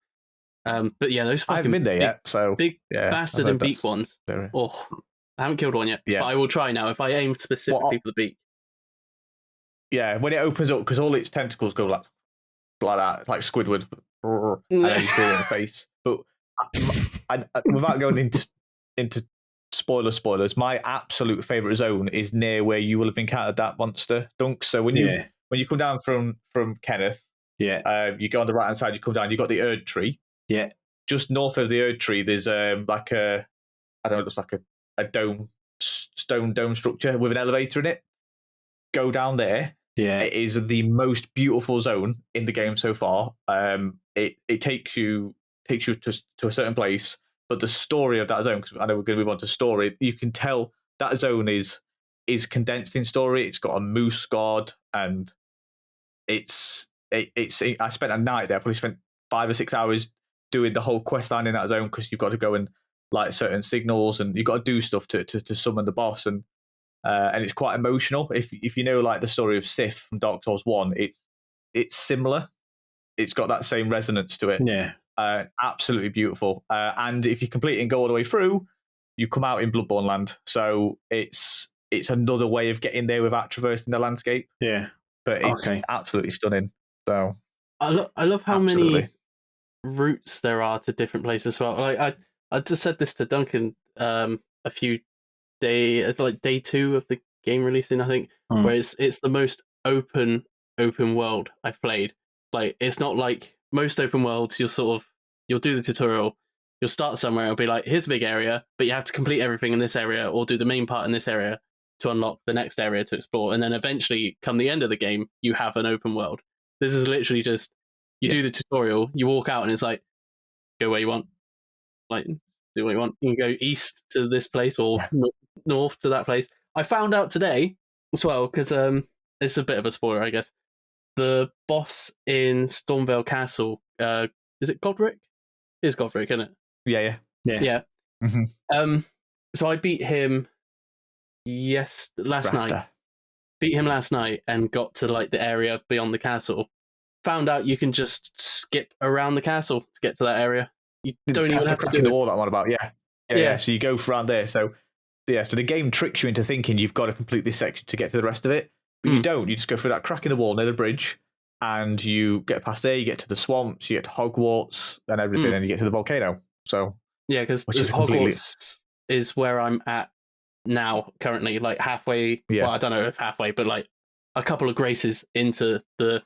Speaker 2: But yeah, those
Speaker 3: I haven't
Speaker 2: fucking
Speaker 3: been there yet, so
Speaker 2: big
Speaker 3: yeah,
Speaker 2: bastard and beak ones. Oh, I haven't killed one yet,
Speaker 3: Yeah.
Speaker 2: but I will try now if I aim specifically for the beak.
Speaker 3: Yeah, when it opens up, because all its tentacles go like that, it's like Squidward, and then you see it in the face. But without going into spoilers, my absolute favorite zone is near where you will have encountered that monster, Dunk. So when you come down from Kenneth, you go on the right hand side, you come down, you got the Erd tree.
Speaker 1: Yeah.
Speaker 3: Just north of the Erd tree, there's like a, I don't know, it's like a stone dome structure with an elevator in it. Go down there.
Speaker 1: Yeah,
Speaker 3: it is the most beautiful zone in the game so far. It takes you to a certain place, but the story of that zone, because I know we're going to move on to story, you can tell that zone is condensed in story. It's got a moose god, and it's. I spent a night there. I probably spent 5 or 6 hours doing the whole quest line in that zone, because you've got to go and light certain signals, and you've got to do stuff to summon the boss, and it's quite emotional. If you know like the story of Sif from Dark Souls 1, it's similar. It's got that same resonance to it.
Speaker 1: Yeah.
Speaker 3: Absolutely beautiful. And if you complete it and go all the way through, you come out in Bloodborne land. So it's another way of getting there without traversing the landscape.
Speaker 1: Yeah.
Speaker 3: But it's absolutely stunning. So
Speaker 2: I love how many routes there are to different places as well. Like I just said this to Duncan a few days, like day 2 of the game releasing, I think, where it's the most open world I've played. Like, it's not like most open worlds, you'll do the tutorial, you'll start somewhere, it'll be like, here's a big area, but you have to complete everything in this area or do the main part in this area to unlock the next area to explore, and then eventually come the end of the game you have an open world. This is literally just you do the tutorial, you walk out, and it's like, go where you want, like, do what you want. You can go east to this place or north to that place. I found out today as well, because it's a bit of a spoiler, I guess. The boss in Stormvale Castle, is it Godric? It is Godric, isn't it?
Speaker 3: Yeah.
Speaker 2: Mm-hmm. So I beat him last night. Beat him last night and got to like the area beyond the castle. Found out you can just skip around the castle to get to that area. You don't even have to do
Speaker 3: the wall that I'm on about. Yeah. So you go around there. So the game tricks you into thinking you've got to complete this section to get to the rest of it, but you don't. You just go through that crack in the wall near the bridge, and you get past there. You get to the swamps, you get to Hogwarts and everything, and you get to the volcano. So
Speaker 2: yeah, because Hogwarts is where I'm at now currently, like halfway. Yeah. Well, I don't know if halfway, but like a couple of graces into the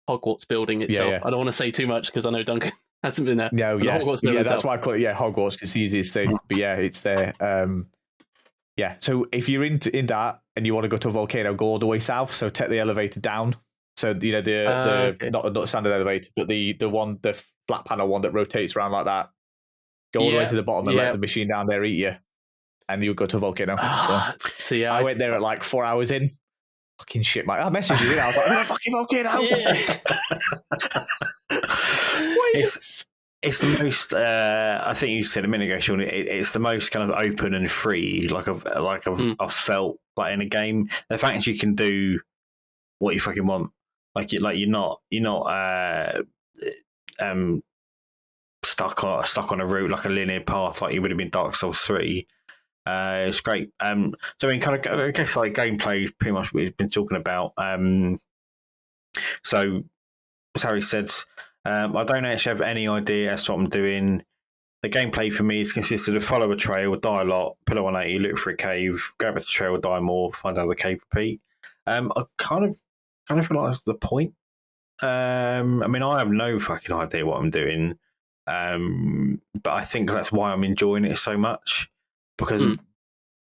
Speaker 2: Hogwarts building itself. Yeah. I don't want to say too much because I know Duncan hasn't been there.
Speaker 3: No, yeah, that's why I call it Hogwarts, because it's easiest thing. But yeah, it's there. So if you're in that and you want to go to a volcano, go all the way south. So take the elevator down. So not the standard elevator, but the flat panel one that rotates around like that. Go all the way to the bottom and let the machine down there eat you, and you'll go to a volcano. I went there at like 4 hours in. Fucking shit, mate. I messaged you. I was like, I'm in a fucking volcano.
Speaker 1: It's the most. I think you said a minute ago, Shaun. It's the most kind of open and free. I've felt like in a game. The fact that you can do what you fucking want. You're not stuck on a route, like a linear path, like you would have been Dark Souls 3. It's great. So I mean, kind of, I guess like gameplay, pretty much what we've been talking about. So as Harry said, I don't actually have any idea as to what I'm doing. The gameplay for me is consisted of follow a trail, die a lot, pull a 180, look for a cave, go back to the trail, die more, find another cave, repeat. I kind of feel like that's the point. I mean, I have no fucking idea what I'm doing, but I think that's why I'm enjoying it so much, because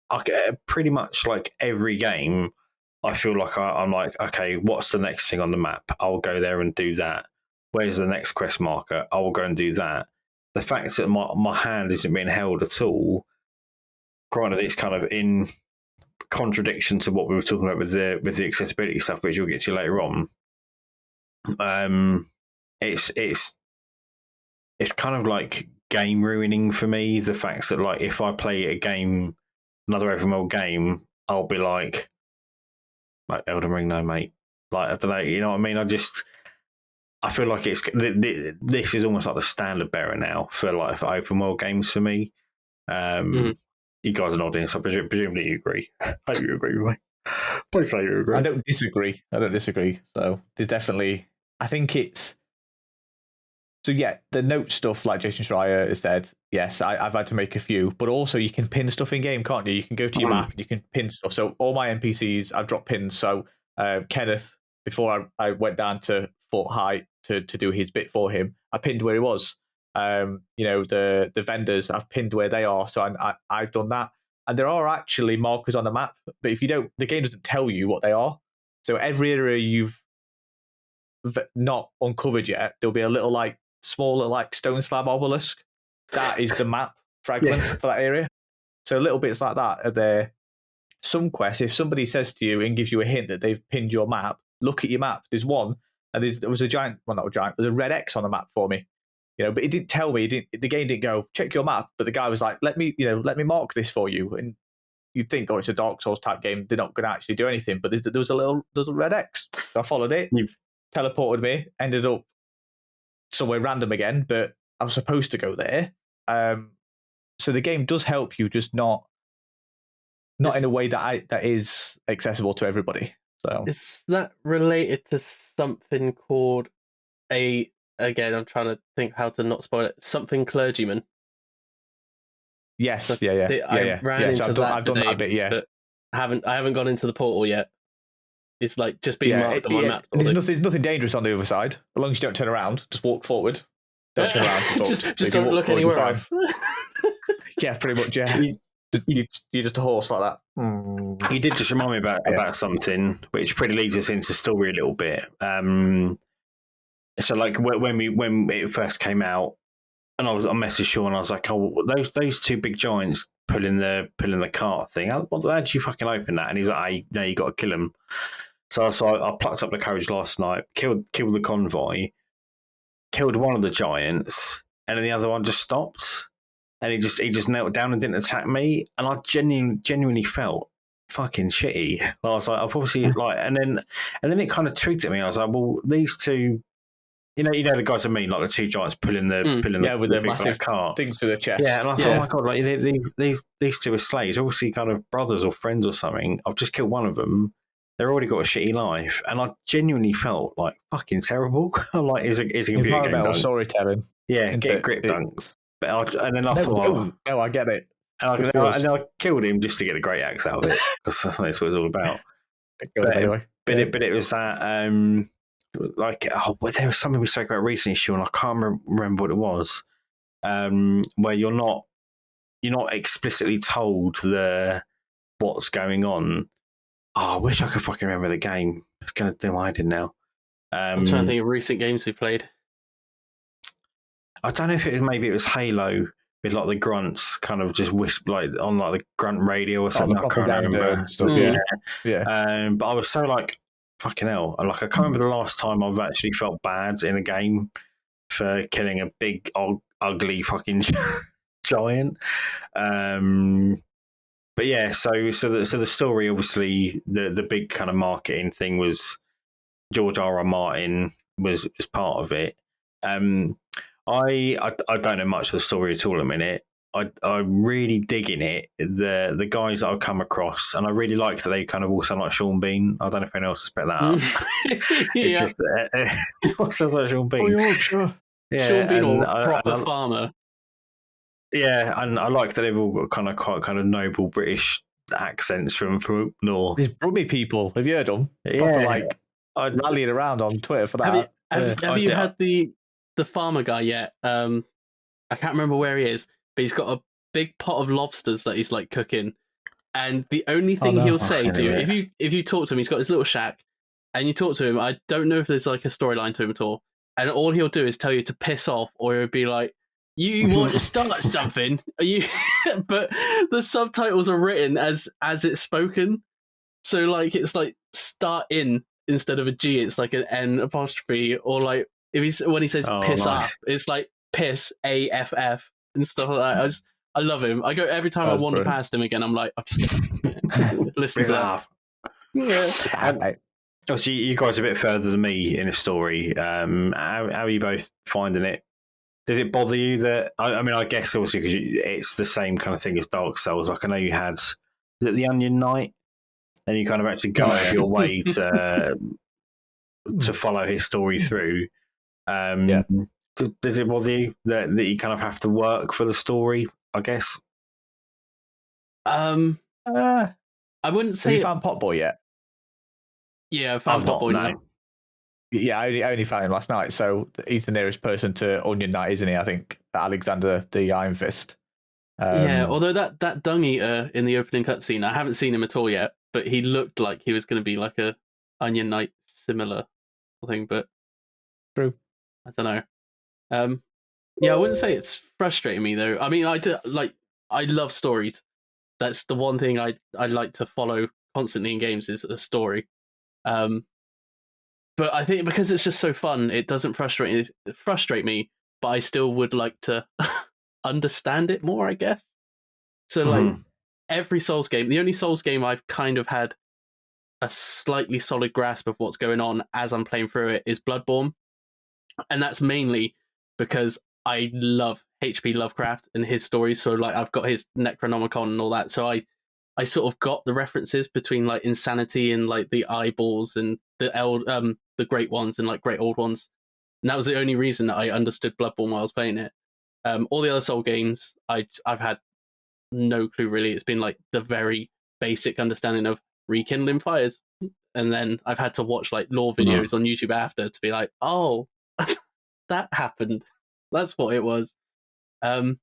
Speaker 1: I get pretty much like every game. I feel like I'm like, okay, what's the next thing on the map? I'll go there and do that. Where's the next quest marker? I will go and do that. The fact that my hand isn't being held at all, granted, it's kind of in contradiction to what we were talking about with the accessibility stuff, which we'll get to later on. It's kind of like game ruining for me. The fact that like if I play a game, another open world game, I'll be like Elden Ring, no mate. Like I don't know, you know what I mean? I feel like this is almost like the standard bearer now for open world games for me. You guys are nodding, so presumably you agree. I hope you agree with me. Please say you agree.
Speaker 3: I don't disagree. So there's definitely, I think it's. So yeah, the note stuff, like Jason Schreier has said, yes, I've had to make a few, but also you can pin stuff in game, can't you? You can go to your map and you can pin stuff. So all my NPCs, I've dropped pins. So Kenneth, before I went down to Fort Height to do his bit for him, I pinned where he was. The vendors, I've pinned where they are. So I've done that. And there are actually markers on the map, but if you don't, the game doesn't tell you what they are. So every area you've not uncovered yet, there'll be a little smaller stone slab obelisk. That is the map fragment for that area. So little bits like that are there. Some quests, if somebody says to you and gives you a hint that they've pinned your map, look at your map. There's one, and there was a giant, well, not a giant, there's a red X on the map for me. But it didn't tell me. The game didn't go check your map. But the guy was like, let me mark this for you. And you'd think, it's a Dark Souls type game. They're not going to actually do anything. But there was a red X. So I followed it, teleported me, ended up somewhere random again. But I was supposed to go there. So the game does help you, just not in a way that is accessible to everybody. So
Speaker 2: is that related to something called Again, I'm trying to think how to not spoil it. Something clergyman.
Speaker 3: Yes,
Speaker 2: so
Speaker 3: yeah.
Speaker 2: I ran into
Speaker 3: so
Speaker 2: that
Speaker 3: I've done that a bit, yeah.
Speaker 2: But I haven't gone into the portal yet. It's just being marked on my map.
Speaker 3: There's nothing dangerous on the other side. As long as you don't turn around, just walk forward. Don't turn around.
Speaker 2: just don't look anywhere else.
Speaker 3: Yeah, pretty much, yeah. You're just a horse like that.
Speaker 1: You did just remind me about something, which pretty leads us into story a little bit. So when it first came out, and I messaged Shaun, I was like, "Oh, those two big giants pulling the cart thing. How did you fucking open that?" And he's like, "Hey, no, you got to kill them." So I plucked up the courage last night, killed the convoy, killed one of the giants, and then the other one just stopped, and he just knelt down and didn't attack me, and I genuinely felt fucking shitty. I was like, I've obviously and then it kind of tweaked at me. I was like, well, these two. You know the guys I mean, like the two giants pulling the
Speaker 3: with the massive
Speaker 1: cart
Speaker 3: things through the chest.
Speaker 1: Yeah, and I thought, oh my god, like these two are slaves, obviously kind of brothers or friends or something. I've just killed one of them. They've already got a shitty life, and I genuinely felt like fucking terrible. I'm like, is a computer game done?
Speaker 3: Storytelling.
Speaker 1: Yeah, get a grip, Dunk. But I thought,
Speaker 3: no, I get it.
Speaker 1: And I killed him just to get the great axe out of it, because that's what it's all about. But it was that. There was something we spoke about recently, Shaun. I can't remember what it was. Where you're not explicitly told what's going on. Oh, I wish I could fucking remember the game. It's going to do my head in now.
Speaker 2: I'm trying to think of recent games we played.
Speaker 1: I don't know if maybe it was Halo with like the grunts kind of just whisper like on like the grunt radio or something. I can't remember.
Speaker 3: Stuff, yeah.
Speaker 1: But I was so like, fucking hell. Like, I can't remember the last time I've actually felt bad in a game for killing a big, ugly fucking giant. But yeah, so the story, obviously, the big kind of marketing thing was George R.R. Martin was part of it. I don't know much of the story at all at the minute. I'm really digging it. The guys that I've come across, and I really like that they kind of all sound like Sean Bean. I don't know if anyone else has picked that up. It's just what sounds like Sean Bean.
Speaker 3: Oh, yeah, sure.
Speaker 2: Yeah, Sean Bean or proper farmer.
Speaker 1: Yeah, and I like that they've all got quite kind of noble British accents from up north.
Speaker 3: These Brummie people, have you heard them?
Speaker 1: Yeah,
Speaker 3: proper, rallying around on Twitter for that.
Speaker 2: Have you had the farmer guy yet? I can't remember where he is. But he's got a big pot of lobsters that he's like cooking, and the only thing he'll say to you, if you talk to him, he's got his little shack, and you talk to him. I don't know if there's like a storyline to him at all, and all he'll do is tell you to piss off, or he'll be like, "You want to start something?" But the subtitles are written as it's spoken, so like it's like start in instead of a G, it's like an N apostrophe, or like when he says piss off, it's like piss AFF. And stuff like that. I love him. I go every time I wander past him again. I'm like, I'm just gonna listen to that.
Speaker 1: Yeah. Oh, so you guys are a bit further than me in the story. How are you both finding it? Does it bother you that? I mean, I guess obviously because it's the same kind of thing as Dark Souls. Like I know you had, is it the Onion Knight, and you kind of had to go out of your way to follow his story through.
Speaker 3: Yeah.
Speaker 1: Does it bother you that you kind of have to work for the story? I guess.
Speaker 3: Uh,
Speaker 2: I wouldn't
Speaker 3: have
Speaker 2: say.
Speaker 3: you found Potboy yet?
Speaker 2: Yeah, I found Potboy now.
Speaker 3: Yeah, I only found him last night. So he's the nearest person to Onion Knight, isn't he? I think Alexander the Iron Fist.
Speaker 2: Yeah, although that dung eater in the opening cutscene, I haven't seen him at all yet, but he looked like he was going to be like a Onion Knight similar thing, but
Speaker 3: true.
Speaker 2: I don't know. Yeah, I wouldn't say it's frustrating me though. I mean, I love stories. That's the one thing I like to follow constantly in games is a story. But I think because it's just so fun, it doesn't frustrate me, but I still would like to understand it more, I guess. So like every Souls game, the only Souls game I've kind of had a slightly solid grasp of what's going on as I'm playing through it is Bloodborne. And that's mainly because I love H.P. Lovecraft and his stories. So like I've got his Necronomicon and all that. So I sort of got the references between like insanity and like the eyeballs and the great ones and like great old ones. And that was the only reason that I understood Bloodborne while I was playing it. All the other Soul games, I've had no clue really. It's been like the very basic understanding of rekindling fires, and then I've had to watch like lore videos on YouTube after to be like, oh, that happened. That's what it was. I'd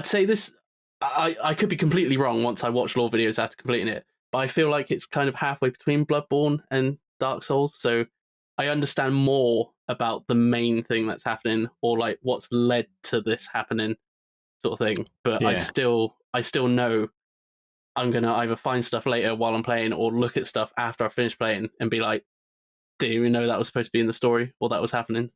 Speaker 2: say this. I could be completely wrong once I watch lore videos after completing it, but I feel like it's kind of halfway between Bloodborne and Dark Souls, so I understand more about the main thing that's happening or like what's led to this happening, sort of thing. But
Speaker 1: Yeah.
Speaker 2: I still know I'm gonna either find stuff later while I'm playing or look at stuff after I finish playing and be like, didn't even know that was supposed to be in the story or that was happening.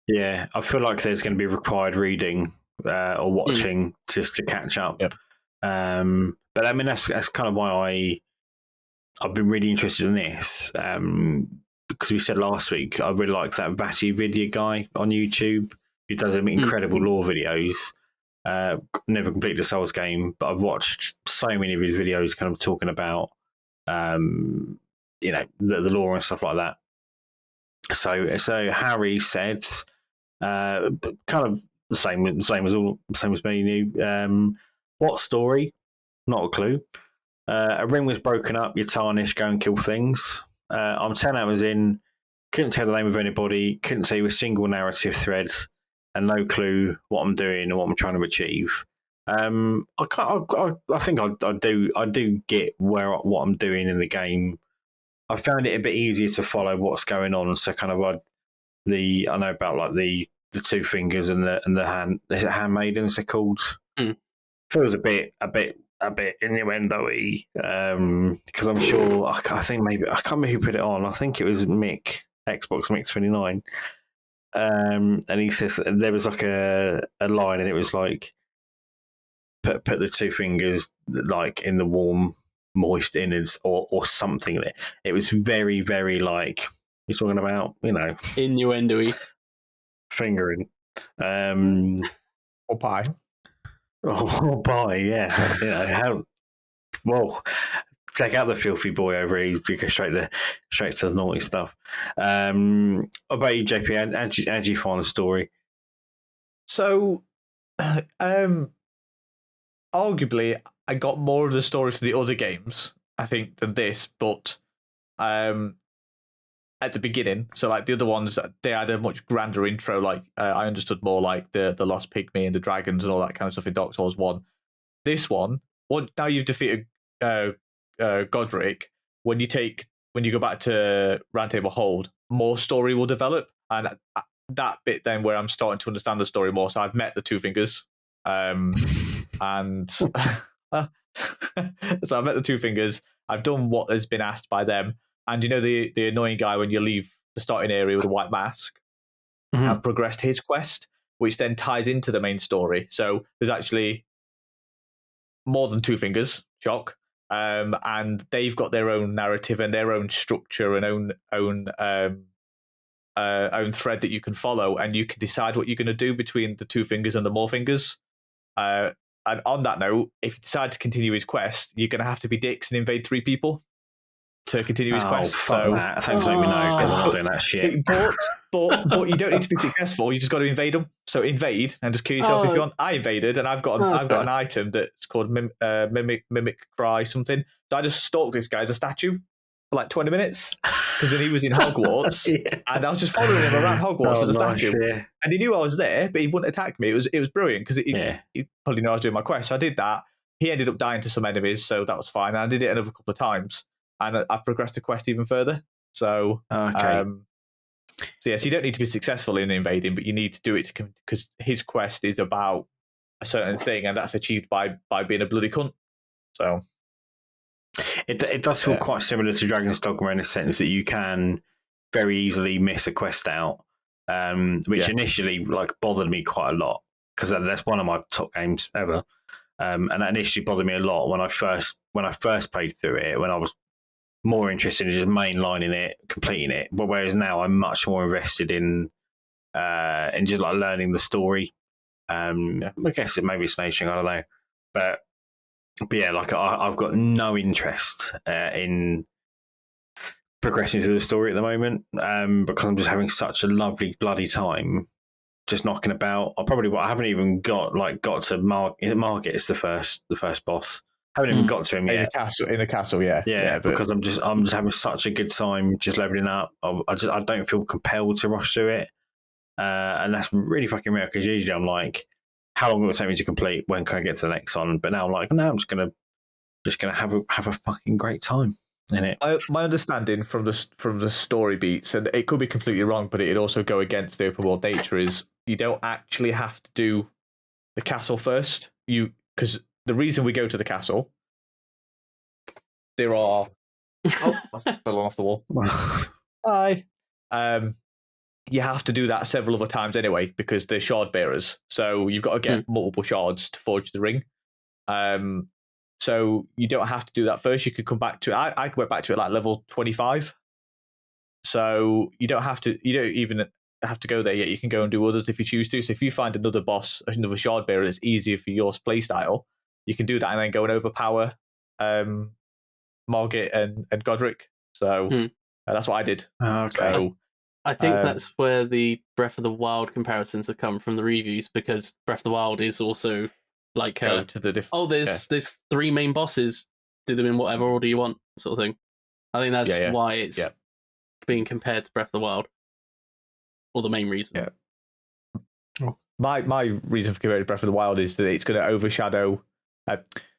Speaker 1: Yeah, I feel like there's going to be required reading or watching just to catch up.
Speaker 3: Yep.
Speaker 1: But I mean, that's kind of why I've been really interested in this because we said last week I really like that Vasi Vidya guy on YouTube who does incredible lore videos. Never completed a Souls game, but I've watched so many of his videos, kind of talking about the lore and stuff like that. So Harry said, kind of the same as me knew. What story? Not a clue. A ring was broken up. You're tarnished. Go and kill things. I'm 10 hours in. Couldn't tell the name of anybody. Couldn't tell you a single narrative thread, and no clue what I'm doing or what I'm trying to achieve. I think I do get what I'm doing in the game. I found it a bit easier to follow what's going on. So kind of I know about like the two fingers and the hand. Is it handmaidens they're called? Feels a bit innuendo-y because I'm sure I think maybe I can't remember who put it on. I think it was Mick, Xbox Mick 29, and he says there was like a line and it was like put the two fingers like in the warm moist innards or something. It was very very like you're talking about
Speaker 2: innuendo-y
Speaker 1: fingering
Speaker 3: or pie.
Speaker 1: Oh, pie, yeah. How well, check out the filthy boy over here. You go straight to the naughty stuff. What about you, JP? How do you find the story?
Speaker 3: So, arguably, I got more of the story for the other games, I think, than this. But at the beginning, so like the other ones, they had a much grander intro. Like I understood more, like the lost pygmy and the dragons and all that kind of stuff in Dark Souls 1. This one, now you've defeated Godric, when you go back to Roundtable Hold, more story will develop, and that bit then where I'm starting to understand the story more. So I've met the two fingers, and so I've met the two fingers. I've done what has been asked by them, and the annoying guy when you leave the starting area with a white mask. I've progressed his quest, which then ties into the main story. So there's actually more than two fingers. Shock. and they've got their own narrative and their own structure and own thread that you can follow, and you can decide what you're going to do between the two fingers and the more fingers. And on that note, if you decide to continue his quest, you're going to have to be dicks and invade 3 people to continue his quest.
Speaker 1: Fuck
Speaker 3: So
Speaker 1: that. Thanks for letting me know, because I'm not doing that shit.
Speaker 3: But you don't need to be successful. You just got to invade them. So invade and just kill yourself if you want. I invaded, and I've got an item that's called mimic cry something. So I just stalked this guy as a statue for like 20 minutes because then he was in Hogwarts, and I was just following him around Hogwarts as a statue. Yeah. And he knew I was there, but he wouldn't attack me. It was brilliant because he probably knew I was doing my quest. So I did that. He ended up dying to some enemies, so that was fine. And I did it another couple of times, and I've progressed the quest even further. So, so yes, you don't need to be successful in invading, but you need to do it because his quest is about a certain thing, and that's achieved by being a bloody cunt. So
Speaker 1: it does feel quite similar to Dragon's Dogma in the sense that you can very easily miss a quest out, which initially like bothered me quite a lot because that's one of my top games ever, and that initially bothered me a lot when I first played through it, when I was more interested in just mainlining it, completing it. But whereas now I'm much more invested in just like learning the story. I guess maybe it's nature, I don't know, but yeah, like I've got no interest in progressing through the story at the moment because I'm just having such a lovely bloody time just knocking about. I haven't even got to Margit is the first boss. I haven't even got to him yet.
Speaker 3: In the castle, yeah.
Speaker 1: But because I'm just having such a good time just leveling up. I don't feel compelled to rush through it, and that's really fucking rare because usually I'm like, how long will it take me to complete? When can I get to the next one? But now I'm like, no, I'm just gonna have a fucking great time in it.
Speaker 3: My understanding from the story beats, and it could be completely wrong, but it'd also go against the open world nature, is you don't actually have to do the castle first. Because the reason we go to the castle, there are I fell off the wall. Hi. You have to do that several other times anyway because they're shard bearers. So you've got to get multiple shards to forge the ring. So you don't have to do that first. You could come back to it. I went back to it like level 25. So you don't even have to go there yet. You can go and do others if you choose to. So if you find another boss, another shard bearer that's easier for your playstyle, you can do that and then go and overpower Margit and Godric. So that's what I did.
Speaker 1: Okay.
Speaker 3: So,
Speaker 2: I think that's where the Breath of the Wild comparisons have come from the reviews, because Breath of the Wild is also like there's 3 main bosses, do them in whatever order you want, sort of thing. I think that's why it's being compared to Breath of the Wild, or the main reason.
Speaker 3: My reason for comparing Breath of the Wild is that it's going to overshadow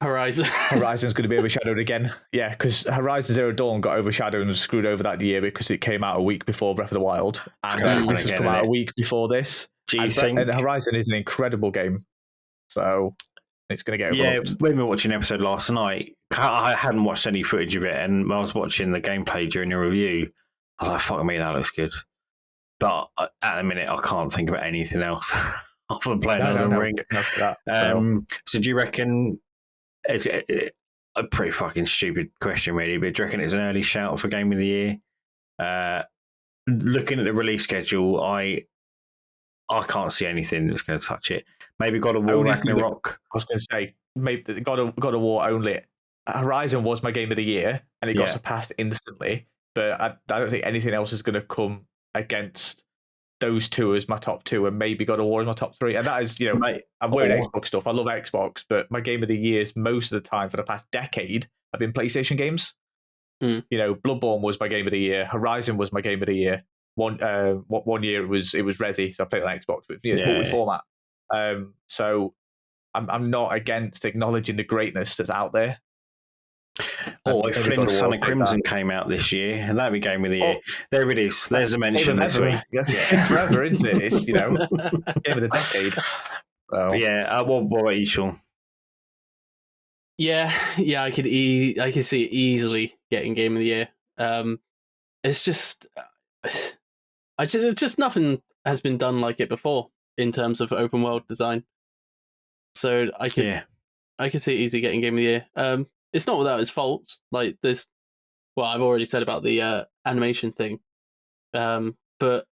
Speaker 2: Horizon.
Speaker 3: Horizon's going to be overshadowed again. Yeah, because Horizon Zero Dawn got overshadowed and screwed over that year because it came out a week before Breath of the Wild, and this has come out a week before this. And Horizon is an incredible game, so it's going to get overlooked.
Speaker 1: Yeah, when we were watching the episode last night, I hadn't watched any footage of it, and when I was watching the gameplay during the review, I was like, "Fuck me, that looks good." But at the minute, I can't think of anything else other than playing Elden Ring. So do you reckon? It's a pretty fucking stupid question, really, but do you reckon it's an early shout for Game of the Year? Looking at the release schedule, I can't see anything that's going to touch it. Maybe God of War Ragnarok.
Speaker 3: I was going to say, maybe God of War only. Horizon was my Game of the Year, and it got surpassed instantly, but I don't think anything else is going to come against those two as my top 2, and maybe God of War is my top 3. And that is, I'm wearing Xbox stuff. I love Xbox, but my Game of the Years most of the time for the past decade have been PlayStation games. Bloodborne was my Game of the Year. Horizon was my Game of the Year. One year it was Resi, so I played on Xbox, but it's multi-format. So I'm not against acknowledging the greatness that's out there.
Speaker 1: If Flynn Son of Crimson came out this year, and that'd be Game of the Year. There it is. There's a mention this week.
Speaker 3: Forever, isn't it? It's Game of the decade. So.
Speaker 1: Yeah. What about you, Shaun?
Speaker 2: Yeah. I could see it easily getting Game of the Year. It's just nothing has been done like it before in terms of open world design. So I could see it easily getting Game of the Year. it's not without its faults. Like this, well, I've already said about the animation thing, but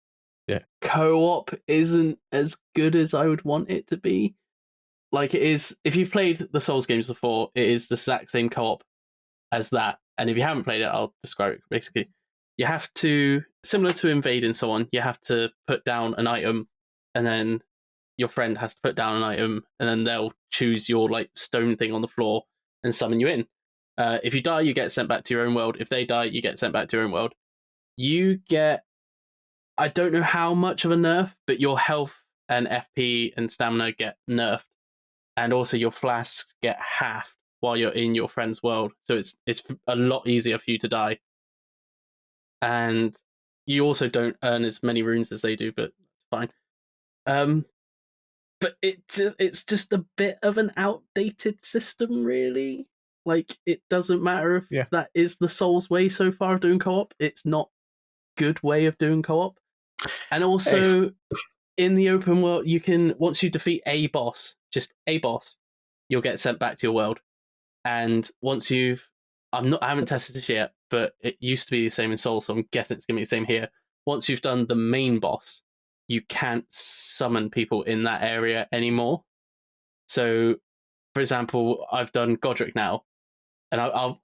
Speaker 3: Yeah.
Speaker 2: co-op isn't as good as I would want it to be. Like it is, if you've played the Souls games before, it is the exact same co-op as that. And if you haven't played it, I'll describe it. Basically, you have to, similar to invading someone, you have to put down an item, and then your friend has to put down an item, and then they'll choose your like stone thing on the floor and summon you in. If you die, you get sent back to your own world. If they die, you get sent back to your own world. You get, I don't know how much of a nerf, but your health and FP and stamina get nerfed, and also your flasks get halved while you're in your friend's world. So it's a lot easier for you to die, and you also don't earn as many runes as they do, but it's fine. But it's just a bit of an outdated system, really. Like, it doesn't matter if that is the Souls way so far of doing co-op. It's not a good way of doing co-op. And also, in the open world, you can, once you defeat a boss, just a boss, you'll get sent back to your world. And once you've, I haven't tested this yet, but it used to be the same in Souls, so I'm guessing it's going to be the same here. Once you've done the main boss, you can't summon people in that area anymore. So, for example, I've done Godric now, and I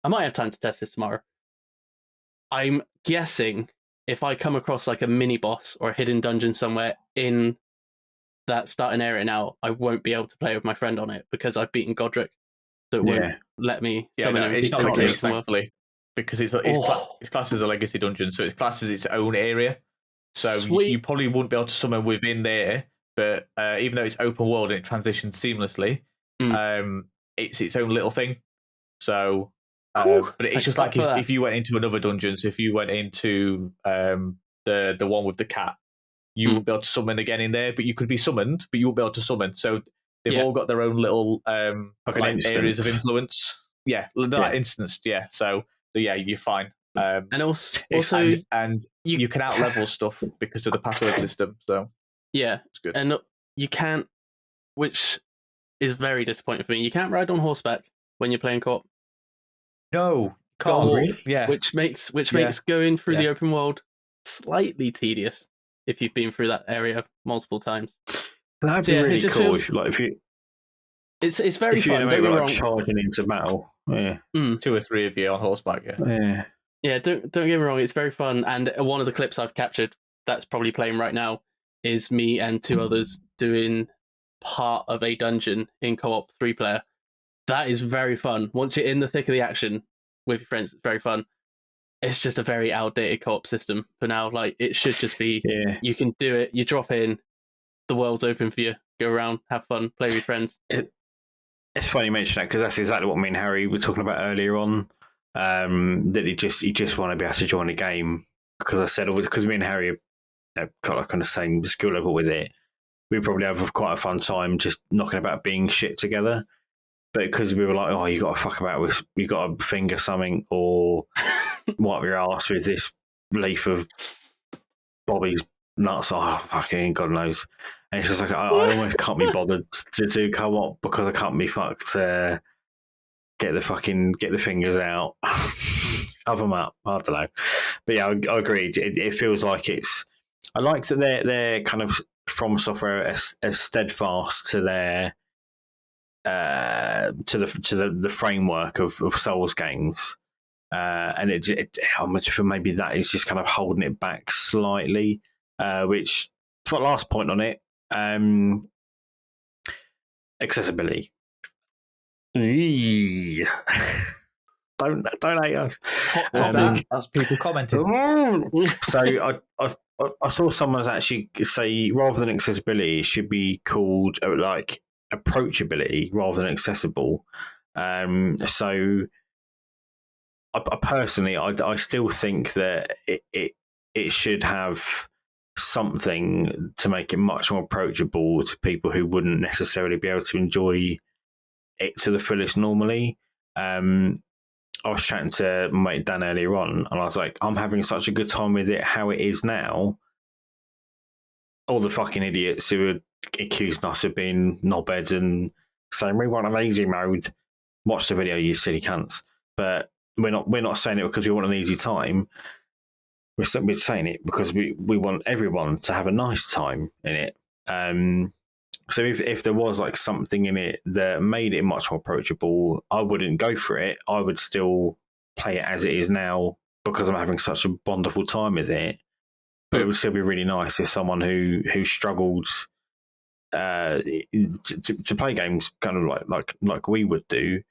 Speaker 2: might have time to test this tomorrow. I'm guessing if I come across like a mini boss or a hidden dungeon somewhere in that starting area now, I won't be able to play with my friend on it because I've beaten Godric, so it won't let me summon him.
Speaker 3: It's not the case, thankfully, because it's classed as a legacy dungeon, so it's classed as its own area. So you probably wouldn't be able to summon within there, but even though it's open world and it transitions seamlessly, it's its own little thing. So, but it's just like if you went into another dungeon, so if you went into the one with the cat, you wouldn't be able to summon again in there, but you could be summoned, but you won't be able to summon. So they've all got their own little areas of influence. Yeah, that instance. Yeah, so yeah, you're fine.
Speaker 2: And also
Speaker 3: you can out-level stuff because of the password system. So
Speaker 2: yeah,
Speaker 3: it's good.
Speaker 2: And you can't, which is very disappointing for me. You can't ride on horseback when you're playing co-op.
Speaker 3: No, can't.
Speaker 2: Really? Yeah, which makes going through the open world slightly tedious if you've been through that area multiple times.
Speaker 1: That'd be really cool. Like if you,
Speaker 2: it's very fun. Don't get me wrong.
Speaker 1: Charging into battle,
Speaker 3: 2 or 3 of you on horseback.
Speaker 2: Yeah. Don't get me wrong. It's very fun. And one of the clips I've captured that's probably playing right now is me and 2 others doing part of a dungeon in co-op 3-player. That is very fun. Once you're in the thick of the action with your friends, it's very fun. It's just a very outdated co-op system for now. Like, it should just be, you can do it, you drop in, the world's open for you, go around, have fun, play with your friends.
Speaker 1: It's funny you mention that, because that's exactly what me and Harry were talking about earlier on, that you just want to be able to join a game. Because I said, because me and Harry are kind of same skill level with it, we probably have quite a fun time just knocking about being shit together. But because we were like, oh, you got to fuck about with, you got to finger something or wipe your ass with this leaf of Bobby's nuts. Oh, fucking God knows. And it's just like, I almost can't be bothered to do co-op because I can't be fucked. Get the fingers out, shove them up. I don't know. But yeah, I agree. It feels like it's. I like that they're kind of From Software as steadfast to their to the framework of Souls games, and for maybe that is just kind of holding it back slightly. Which, for the last point on it, accessibility. Don't hate us.
Speaker 3: That's people commenting.
Speaker 1: So I saw someone actually say, rather than accessibility, it should be called like approachability rather than accessible. So I personally, I still think that it should have something to make it much more approachable to people who wouldn't necessarily be able to enjoy it to the fullest normally. I was chatting to my mate Dan earlier on, and I was like, I'm having such a good time with it how it is now. All the fucking idiots who are accusing us of being knobheads and saying we want an easy mode, watch the video, you silly cunts. But we're not saying it because we want an easy time. We're saying it because we want everyone to have a nice time in it. So if there was like something in it that made it much more approachable, I wouldn't go for it. I would still play it as it is now because I'm having such a wonderful time with it. But it would still be really nice if someone who struggled to play games kind of like we would do.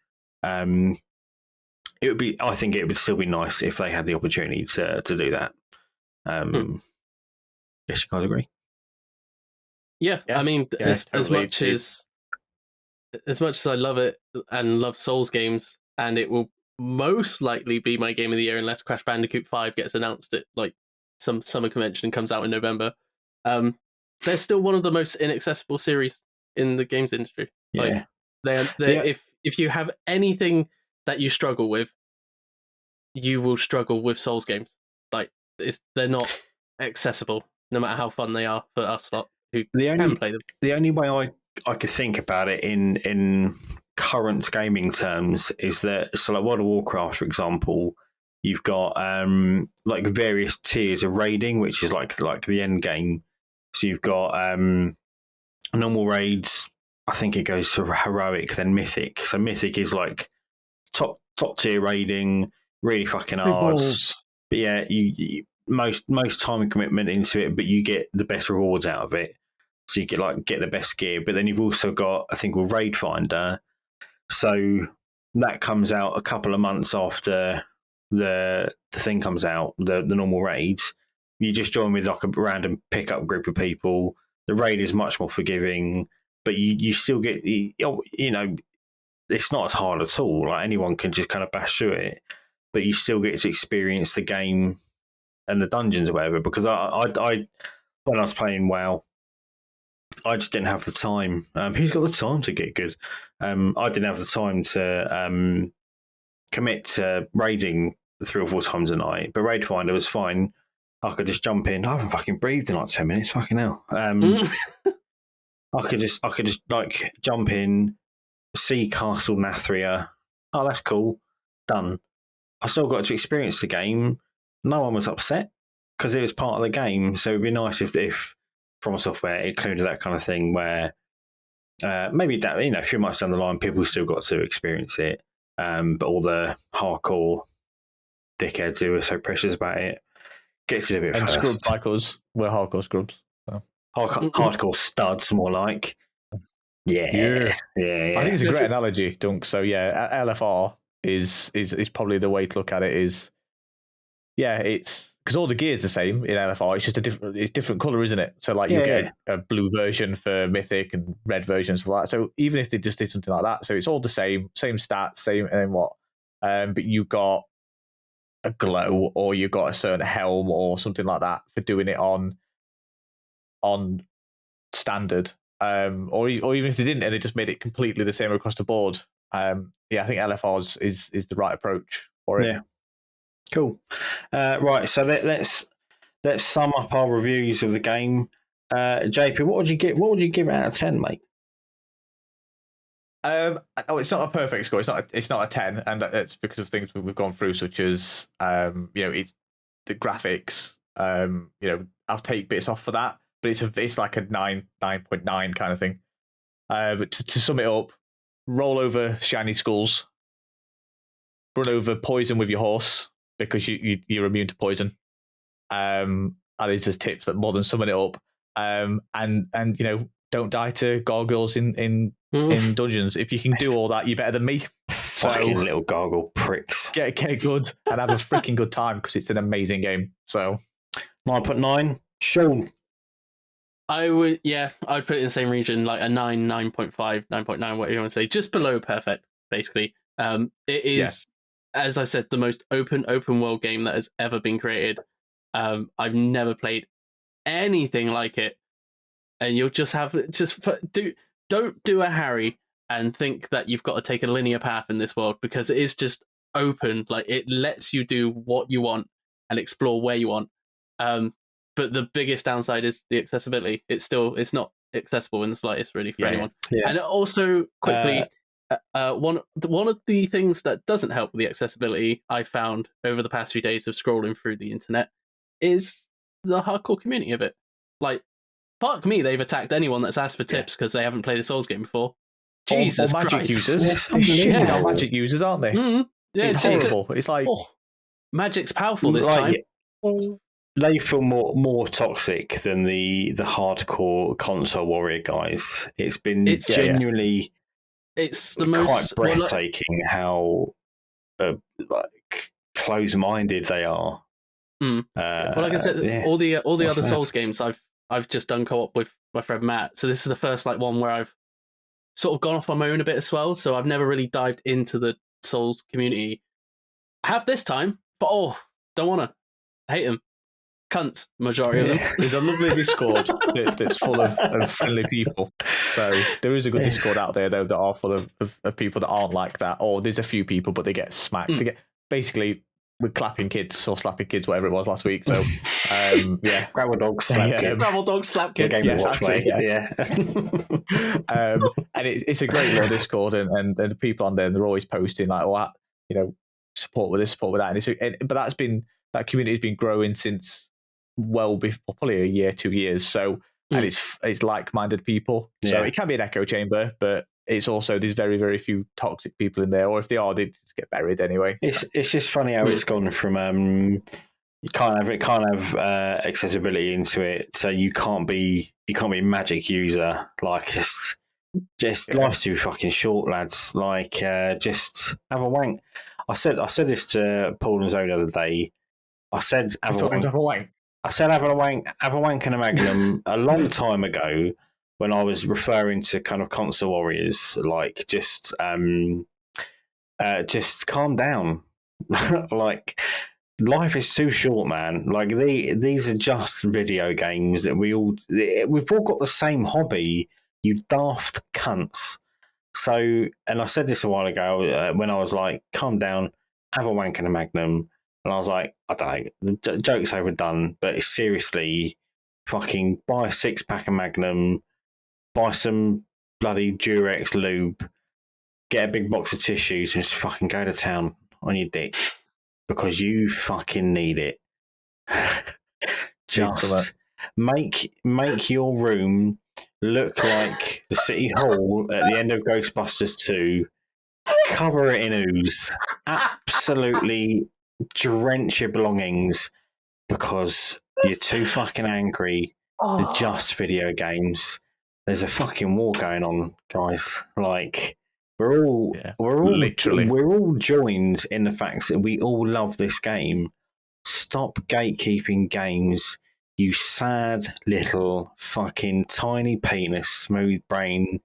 Speaker 1: It would be. I think it would still be nice if they had the opportunity to do that. Yes, you guys agree?
Speaker 2: Yeah, I mean, as much as I love it and love Souls games, and it will most likely be my game of the year unless Crash Bandicoot 5 gets announced at like some summer convention and comes out in November. They're still one of the most inaccessible series in the games industry.
Speaker 1: Yeah.
Speaker 2: Like, if you have anything that you struggle with, you will struggle with Souls games. Like they're not accessible, no matter how fun they are for us lot who can play them.
Speaker 1: The only way I could think about it in current gaming terms is that, so like World of Warcraft, for example, you've got like various tiers of raiding, which is like the end game. So you've got normal raids. I think it goes to heroic, then mythic. So mythic is like top tier raiding, really fucking hard. But yeah, you most time and commitment into it, but you get the best rewards out of it. So you get the best gear. But then you've also got a thing called Raid Finder. So that comes out a couple of months after the thing comes out, the normal raids. You just join with like a random pickup group of people. The raid is much more forgiving, but you still get, you know, it's not as hard at all. Like anyone can just kind of bash through it, but you still get to experience the game and the dungeons or whatever. Because I when I was playing WoW, I just didn't have the time. Who's got the time to get good? I didn't have the time to commit to raiding 3 or 4 times a night. But Raid Finder was fine. I could just jump in. I haven't fucking breathed in like 10 minutes. Fucking hell. I could just like jump in, see Castle Nathria. Oh, that's cool. Done. I still got to experience the game. No one was upset because it was part of the game. So it'd be nice if From Software included that kind of thing where maybe that, you know, a few months down the line, people still got to experience it. But all the hardcore dickheads who are so precious about it get to do it first.
Speaker 3: Scrubs like us, we're hardcore scrubs. So.
Speaker 1: Hardcore studs, more like. Yeah.
Speaker 3: I think it's a great analogy, Dunk. So yeah, LFR is probably the way to look at it. Is it's because all the gear's the same in LFR. It's just it's different color, isn't it? So like you get a blue version for Mythic and red versions for that. So even if they just did something like that, so it's all the same stats, same, and then what? But you got a glow, or you got a certain helm, or something like that for doing it on standard. Or even if they didn't, and they just made it completely the same across the board. I think LFR is the right approach for it.
Speaker 1: Yeah. Cool. Right, so let's sum up our reviews of the game. JP, what would you give it out of 10, mate?
Speaker 3: It's not a perfect score. It's not a 10, and that's because of things we've gone through, such as it's the graphics. I'll take bits off for that, but it's like a 9.9 kind of thing. But to sum it up, roll over shiny skulls, run over poison with your horse because you're immune to poison. And these are tips that more than summing it up. And don't die to gargoyles in dungeons. If you can do all that, you're better than me.
Speaker 1: Fucking little gargoyle pricks.
Speaker 3: Get good and have a freaking good time because it's an amazing game. So
Speaker 1: 9.9. Shaun.
Speaker 2: I'd put it in the same region, like a 9, 9.5, 9.9, whatever you want to say, just below perfect, basically. It is, as I said, the most open world game that has ever been created. I've never played anything like it, and you'll just don't do a Harry and think that you've got to take a linear path in this world, because it is just open. Like, it lets you do what you want and explore where you want. But the biggest downside is the accessibility. It's not accessible in the slightest, really, for anyone.
Speaker 1: Yeah.
Speaker 2: And also, quickly, one of the things that doesn't help with the accessibility I found over the past few days of scrolling through the internet is the hardcore community of it. Like, fuck me, they've attacked anyone that's asked for tips because they haven't played a Souls game before. Jesus
Speaker 3: or magic
Speaker 2: Christ.
Speaker 3: users.
Speaker 1: Yes,
Speaker 3: They're shitting
Speaker 2: yeah.
Speaker 3: on magic users, aren't they?
Speaker 2: Mm-hmm. Yeah,
Speaker 3: It's horrible. It's like
Speaker 2: magic's powerful this time.
Speaker 1: They feel more toxic than the hardcore console warrior guys. It's been genuinely.
Speaker 2: It's the
Speaker 1: quite
Speaker 2: most
Speaker 1: breathtaking how like close-minded they are.
Speaker 2: Well, like I said, all the other Souls games I've just done co-op with my friend Matt. So this is the first one where I've sort of gone off on my own a bit as well. So I've never really dived into the Souls community. I have this time, but don't wanna. I hate them. Cunts, majority of them.
Speaker 3: There's a lovely Discord that's full of friendly people. So there is a good Discord out there though that are full of people that aren't like that. Or there's a few people, but they get smacked. They get basically with clapping kids or slapping kids, whatever it was last week. So
Speaker 1: gravel dogs, slap kids.
Speaker 2: Gravel dogs, slap kids.
Speaker 3: And it's a great little Discord, and the people on there, they're always posting like, support with this, support with that. But that community has been growing since well before probably a year, 2 years. So and it's like-minded people. So it can be an echo chamber, but it's also there's very, very few toxic people in there, or if they are, they just get buried anyway.
Speaker 1: It's just funny how it's gone from kind of accessibility into it. So you can't be a magic user. Like just life's too fucking short, lads. Like just have a wank. I said this to Paul and Zoe the other day. I said have a wank. I said have a wank and a magnum a long time ago when I was referring to kind of console warriors. Like just calm down. Like life is too short, man. Like these are just video games that we've all got the same hobby. You daft cunts. So, and I said this a while ago when I was like, calm down, have a wank and a magnum. And I was like, I don't know, the joke's overdone, but seriously, fucking buy a 6-pack of Magnum, buy some bloody Durex lube, get a big box of tissues, and just fucking go to town on your dick because you fucking need it. Just make your room look like the City Hall at the end of Ghostbusters 2. Cover it in ooze. Absolutely drench your belongings because you're too fucking angry to just video games. There's a fucking war going on, guys. Like we're all joined in the fact that we all love this game. Stop gatekeeping games, you sad little fucking tiny penis, smooth brain,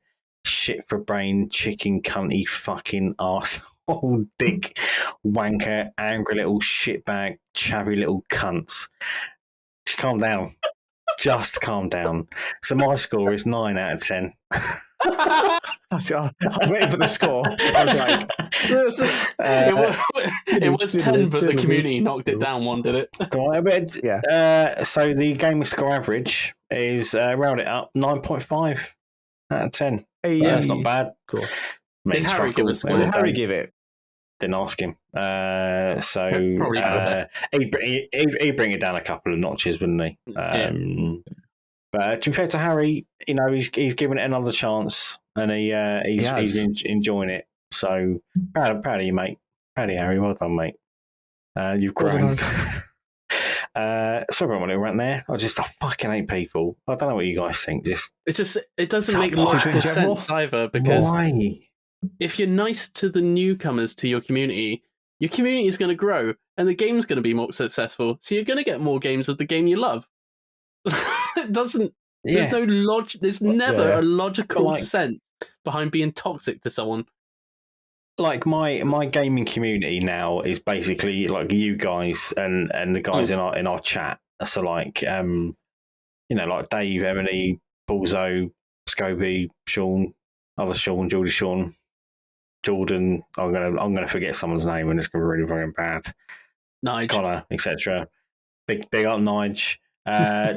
Speaker 1: shit for brain, chicken cunty fucking arsehole, dick, wanker, angry little shitbag, chavvy little cunts. Just calm down. Just calm down. So my score is 9 out of 10.
Speaker 3: I was waiting for the score. I was like,
Speaker 2: it was 10, but the community knocked it down one, did it?
Speaker 1: So the gaming score average is round it up 9.5 out of 10.
Speaker 3: Hey,
Speaker 1: that's not bad.
Speaker 3: Cool.
Speaker 2: Did Harry give us?
Speaker 3: What did Harry give it?
Speaker 1: Didn't ask him. He'd bring it down a couple of notches, wouldn't he? But to be fair to Harry, he's given it another chance, and he's enjoying it. So proud of you, mate. Proud of you, Harry. Well done, mate. You've grown. Sorry about my little rant there. I fucking hate people. I don't know what you guys think.
Speaker 2: It doesn't make logical sense either, because
Speaker 1: why?
Speaker 2: If you're nice to the newcomers to your community is going to grow, and the game's going to be more successful. So you're going to get more games of the game you love. It doesn't. There's no logic. There's never a logical sense behind being toxic to someone.
Speaker 1: Like my gaming community now is basically like you guys and the guys in our chat. So like like Dave, Emily, Balzo, Scobie, Shaun, other Shaun, Geordie Shaun, Jordan. I'm gonna forget someone's name and it's gonna be really very bad.
Speaker 2: Nige,
Speaker 1: Connor, etc. Big up Nige.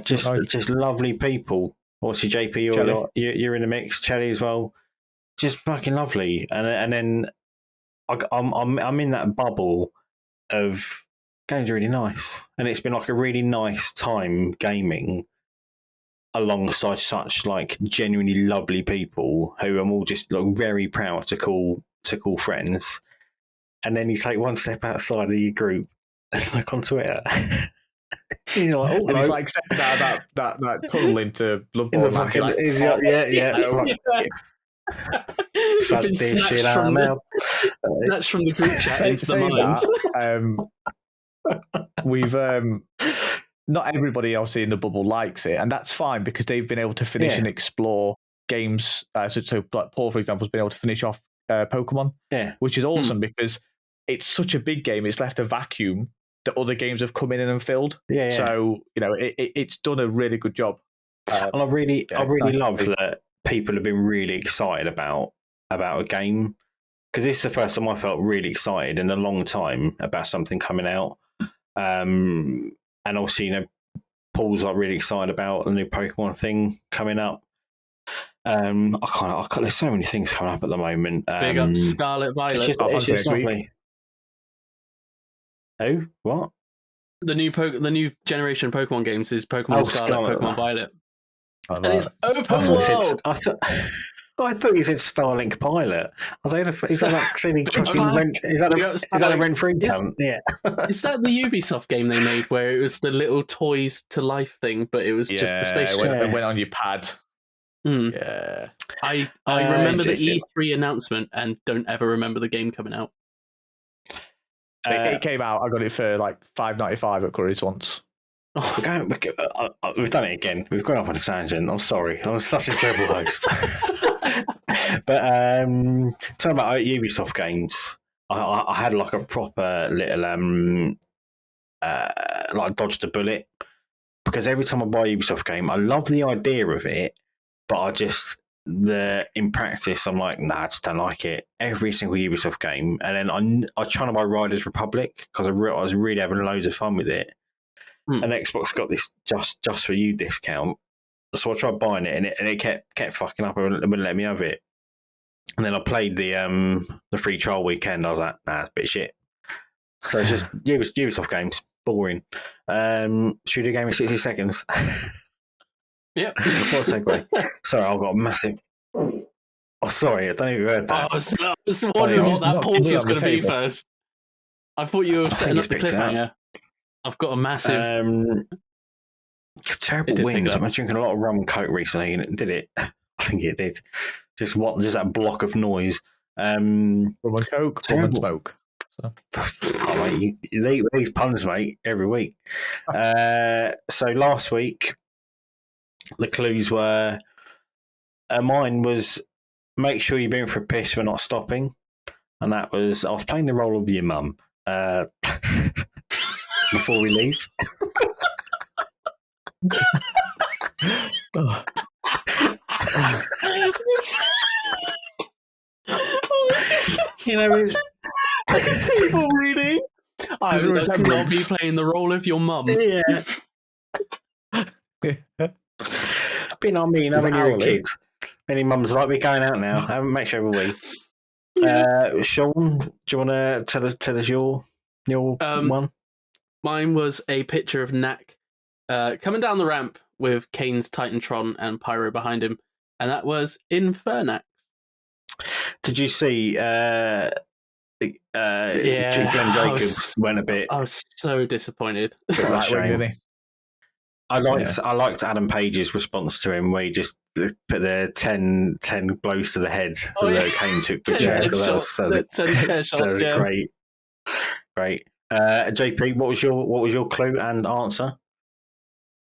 Speaker 1: Just lovely people. Obviously, JP, you're in the mix. Chelly as well. just fucking lovely. And then I'm in that bubble of games are really nice, and it's been like a really nice time gaming alongside such like genuinely lovely people who I'm all just like very proud to call friends. And then you take one step outside of your group and look on Twitter. And you're like, oh,
Speaker 3: and it's like stepping out that tunnel into Bloodborne.
Speaker 1: Fucking,
Speaker 3: like,
Speaker 2: You've been snatched from the group chat into the mines.
Speaker 3: We've not everybody obviously in the bubble likes it, and that's fine because they've been able to finish and explore games. So like Paul, for example, has been able to finish off Pokemon, which is awesome because it's such a big game. It's left a vacuum that other games have come in and filled. So it's done a really good job.
Speaker 1: And I really love that people have been really excited about a game, because this is the first time I felt really excited in a long time about something coming out. And obviously, Paul's like really excited about the new Pokemon thing coming up. I can't. There's so many things coming up at the moment.
Speaker 2: Big up Scarlet Violet.
Speaker 1: It's just lovely. Oh, what?
Speaker 2: The new generation Pokemon games is Pokemon Scarlet, Pokemon Violet. And it's open world.
Speaker 1: I thought you said Starlink Pilot. I was like, is that like silly is that a rent-free cunt? Yeah.
Speaker 2: Is that the Ubisoft game they made where it was the little toys to life thing, but it was just the spaceship?
Speaker 3: It went on your pad.
Speaker 2: Yeah. I remember the E3 announcement and don't ever remember the game coming out.
Speaker 3: It came out. I got it for like $5.95 at Curry's once.
Speaker 1: We've done it again. We've gone off on a tangent. I'm sorry. I'm such a terrible host. But talking about Ubisoft games, I had like a proper little like dodge the bullet, because every time I buy a Ubisoft game, I love the idea of it, but in practice, I'm like, nah, I just don't like it. Every single Ubisoft game, and then I try to buy Riders Republic because I was really having loads of fun with it. And Xbox got this just for you discount, so I tried buying it, and it kept fucking up and wouldn't let me have it. And then I played the free trial weekend. I was like, nah, it's a bit shit. So it's just Ubisoft games, boring. Should we do a game in 60 seconds?
Speaker 2: Yep.
Speaker 1: What a segue. Sorry, I've got a massive. Oh, sorry, I don't know if you heard that.
Speaker 2: I was wondering what that pause was going to be first. I thought you were setting up the cliffhanger. I've got a massive
Speaker 1: terrible wind. I've been drinking a lot of rum and coke recently, and did it? I think it did. Just that block of noise.
Speaker 3: Rum and coke, rum and smoke. So.
Speaker 1: Oh, mate, you eat these puns, mate, every week. So last week, the clues were. Mine was make sure you're going for a piss. We're not stopping, and that was I was playing the role of your mum. Before we leave.
Speaker 2: Table reading. I would not be playing the role of your mum.
Speaker 1: Yeah. Been on me, when you're kids. Many mums like, we're going out now. I haven't make sure every week. Shaun, do you want to tell us your one?
Speaker 2: Mine was a picture of Knack coming down the ramp with Kane's Titantron and Pyro behind him, and that was Infernax.
Speaker 1: Did you see Glenn Jacobs went a bit...
Speaker 2: I was so disappointed.
Speaker 1: I liked Adam Page's response to him, where he just put the 10 blows to the head that Kane took the chair. That was great. JP, what was your clue and answer?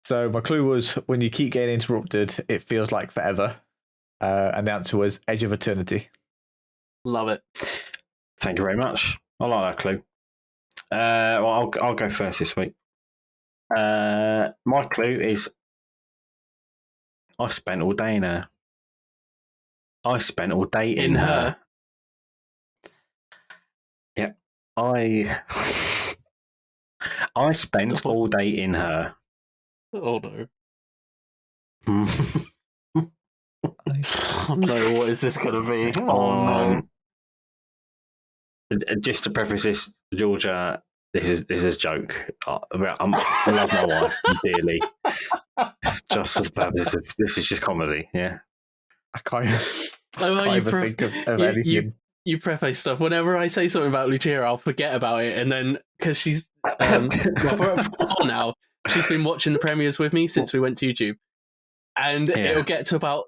Speaker 3: So my clue was, when you keep getting interrupted, it feels like forever. And the answer was Edge of Eternity.
Speaker 2: Love it.
Speaker 1: Thank you very much. I like that clue. Well, I'll go first this week. My clue is I spent all day in her. I spent all day in her. Yeah. I spent all day in her.
Speaker 2: Oh no. Oh no, what is this going to be? Oh no.
Speaker 1: Oh
Speaker 2: no, what is this going to be? Oh no.
Speaker 1: Just to preface this, Georgia, this is a joke. I love my wife dearly. Just for the purpose of this is just comedy. Yeah.
Speaker 3: I can't even think of anything.
Speaker 2: You preface stuff. Whenever I say something about Lucia, I'll forget about it, and then because she's for a while now, she's been watching the premieres with me since we went to YouTube, and it'll get to about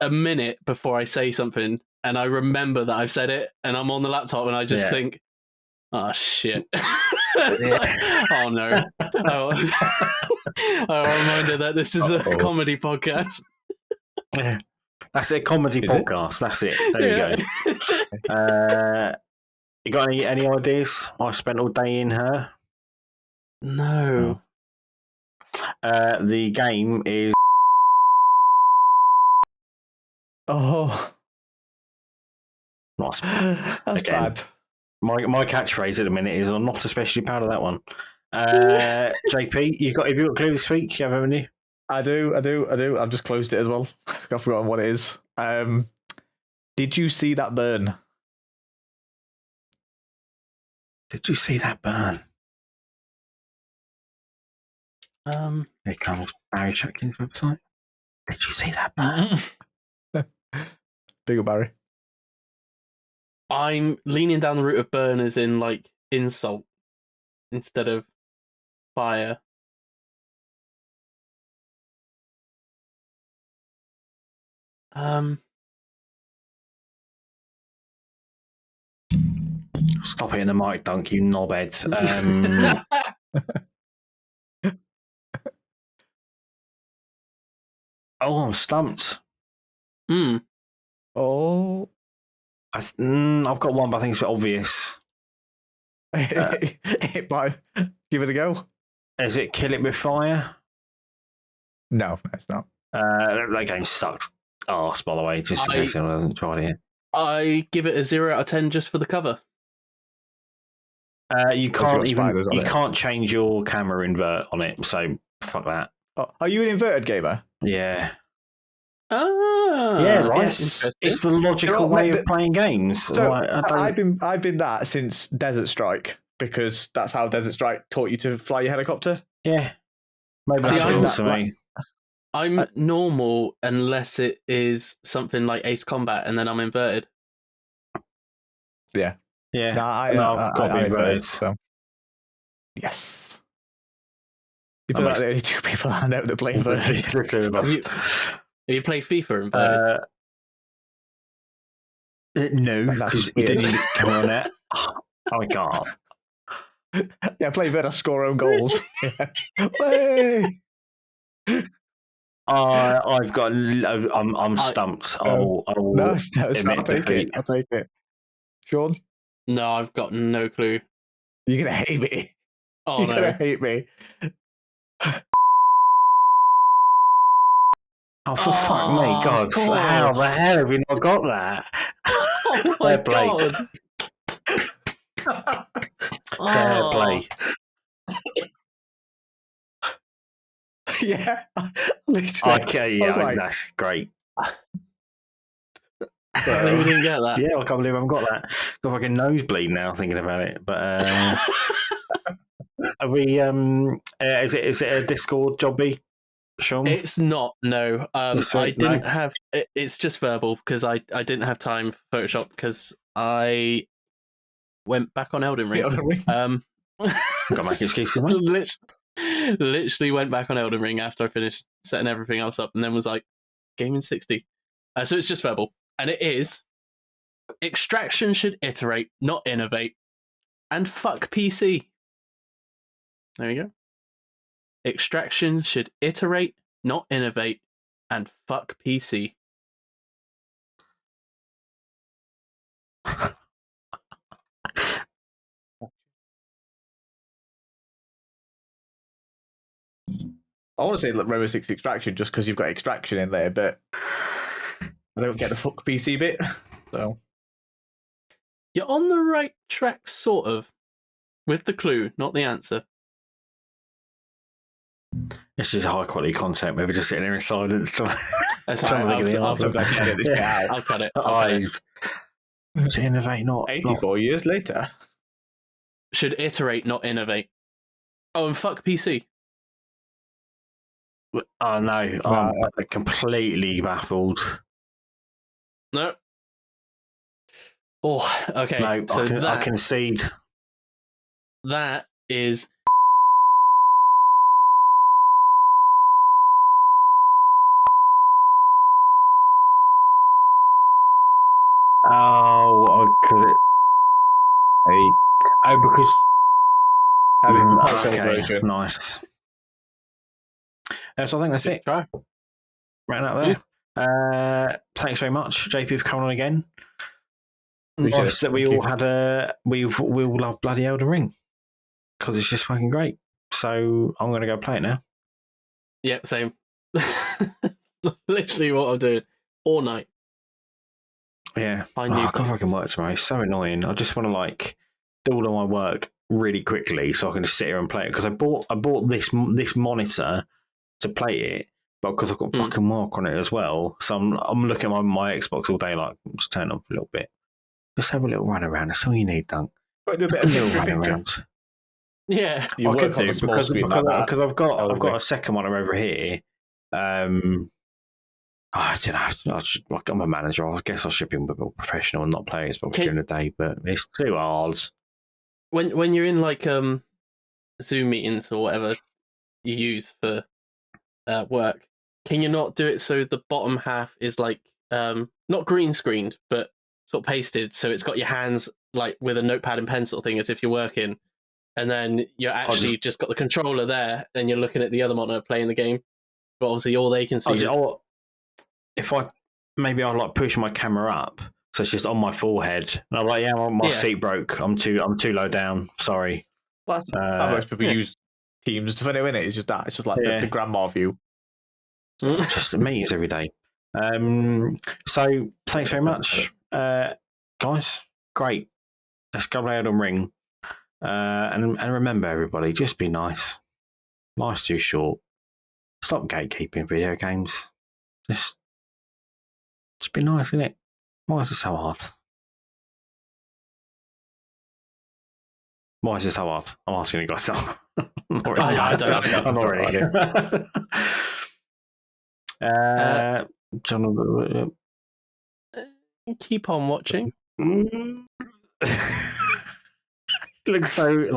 Speaker 2: a minute before I say something, and I remember that I've said it, and I'm on the laptop, and I just think, "Oh shit." Oh no. I'm reminded that this is a comedy podcast.
Speaker 1: That's a comedy podcast. That's it. There you go. You got any ideas? I spent all day in her.
Speaker 2: No.
Speaker 1: The game is.
Speaker 2: Oh.
Speaker 3: That's
Speaker 1: again,
Speaker 3: bad.
Speaker 1: My catchphrase at the minute is I'm not especially proud of that one. JP, have you got Clue this week? You haven't you?
Speaker 3: I do. I've just closed it as well. I've forgotten what it is. Did you see that burn?
Speaker 1: Did you see that burn? Here comes Barry Chucklin's website. Did you see that burn?
Speaker 3: Big Barry.
Speaker 2: I'm leaning down the route of burn as in like insult instead of fire.
Speaker 1: Stop it in the mic, Dunk, you knobhead. Oh, I'm stumped.
Speaker 3: Oh.
Speaker 1: I've got one, but I think it's a bit obvious.
Speaker 3: Give it a go.
Speaker 1: Is it Kill It With Fire?
Speaker 3: No, it's not.
Speaker 1: That game sucks arse, by the way, just in case anyone hasn't tried it.
Speaker 2: I give it a 0 out of 10 just for the cover.
Speaker 1: You can't change your camera invert on it, so fuck that.
Speaker 3: Oh, are you an inverted gamer?
Speaker 1: Yeah.
Speaker 2: Yeah,
Speaker 1: right. It's the logical way of playing games.
Speaker 3: So I've been that since Desert Strike because that's how Desert Strike taught you to fly your helicopter.
Speaker 1: Yeah, maybe that's for me.
Speaker 2: I'm normal unless it is something like Ace Combat, and then I'm inverted.
Speaker 3: Yeah.
Speaker 1: No,
Speaker 3: I've
Speaker 1: got to be inverted.
Speaker 3: So. Yes. You're like the only two people I know that play inverted.
Speaker 1: The two of us.
Speaker 2: Have you played FIFA inverted?
Speaker 1: No, because you didn't even come on it. I can't.
Speaker 3: Yeah, play inverted, score own goals. Way!
Speaker 1: I've got. I'm stumped. I'll
Speaker 3: take it. Shaun?
Speaker 2: No, I've got no clue.
Speaker 3: You're gonna hate me.
Speaker 2: Oh,
Speaker 3: You're gonna hate me.
Speaker 1: Oh, for fuck me, God! How the hell have you not got that?
Speaker 2: Oh my God!
Speaker 1: Fair play.
Speaker 3: Yeah, literally.
Speaker 1: Okay, yeah, that's great.
Speaker 2: You didn't get that.
Speaker 1: Yeah, I can't believe I haven't got that. Got fucking nosebleed now thinking about it. But are we? Is it a Discord jobby, Shaun?
Speaker 2: It's not. No, I didn't have. It's just verbal because I didn't have time for Photoshop because I went back on Elden Ring.
Speaker 1: Got my excuses, mate.
Speaker 2: Literally went back on Elden Ring after I finished setting everything else up, and then was like, Gamin 60. So it's just verbal, and it is. Extraction should iterate, not innovate, and fuck PC. There you go. Extraction should iterate, not innovate, and fuck PC.
Speaker 3: I want to say Rainbow Six Extraction just because you've got extraction in there, but I don't get the fuck PC bit. So
Speaker 2: You're on the right track, sort of, with the clue, not the answer.
Speaker 1: This is high quality content. Maybe just sitting there in silence.
Speaker 2: That's
Speaker 1: Trying to
Speaker 2: right.
Speaker 1: think of the
Speaker 3: I'm
Speaker 1: answer.
Speaker 3: so glad you get this bit out.
Speaker 2: I'll cut it.
Speaker 1: To innovate, not
Speaker 3: 84 years later.
Speaker 2: Should iterate, not innovate. Oh, and fuck PC.
Speaker 1: Oh no, I'm completely baffled.
Speaker 2: No. Oh, okay.
Speaker 1: No,
Speaker 2: so
Speaker 1: I concede.
Speaker 2: That is.
Speaker 1: Oh, because it. Oh, because.
Speaker 3: And it's a console version.
Speaker 1: Nice. So I think that's it.
Speaker 2: Try.
Speaker 1: Right out there. Thanks very much, JP, for coming on again.
Speaker 3: Appreciate
Speaker 1: Nice that we all had we all love bloody Elden Ring because it's just fucking great. So I'm going to go play it now.
Speaker 2: Yep, same. Literally what I'm doing all night.
Speaker 1: Yeah. I've got fucking work tomorrow. It's so annoying. I just want to do all of my work really quickly so I can just sit here and play it because I bought this monitor to play it, but because I've got fucking work on it as well, so I'm looking at my Xbox all day, just turn on for a little bit, just have a little run around. That's all you need, Dunk.
Speaker 3: Just a little
Speaker 1: run around.
Speaker 2: Yeah,
Speaker 3: you work on a small screen
Speaker 1: because I've got a second one over here. I don't know. I'm a manager. I guess I should be a bit more professional and not play Xbox during the day, but it's too hard.
Speaker 2: When you're in Zoom meetings or whatever you use for work, can you not do it so the bottom half is not green screened but sort of pasted, so it's got your hands with a notepad and pencil thing as if you're working, and then you're actually just got the controller there and you're looking at the other monitor playing the game, but obviously all they can see is...
Speaker 1: If I'll push my camera up so it's just on my forehead and I'm my seat broke, I'm too low down, sorry.
Speaker 3: Well, that's how most people use Teams to funny, isn't it? It's just that. It's just the grandma view.
Speaker 1: Just meetings every day. So thanks very much, guys. Great. Let's go play Elden Ring. And remember, everybody, just be nice. Life's too short. Stop gatekeeping video games. Just be nice, innit? Why is it so hard? Why is it so hard? I'm asking you guys. I'm not ready. John,
Speaker 2: keep on watching.
Speaker 1: Looks so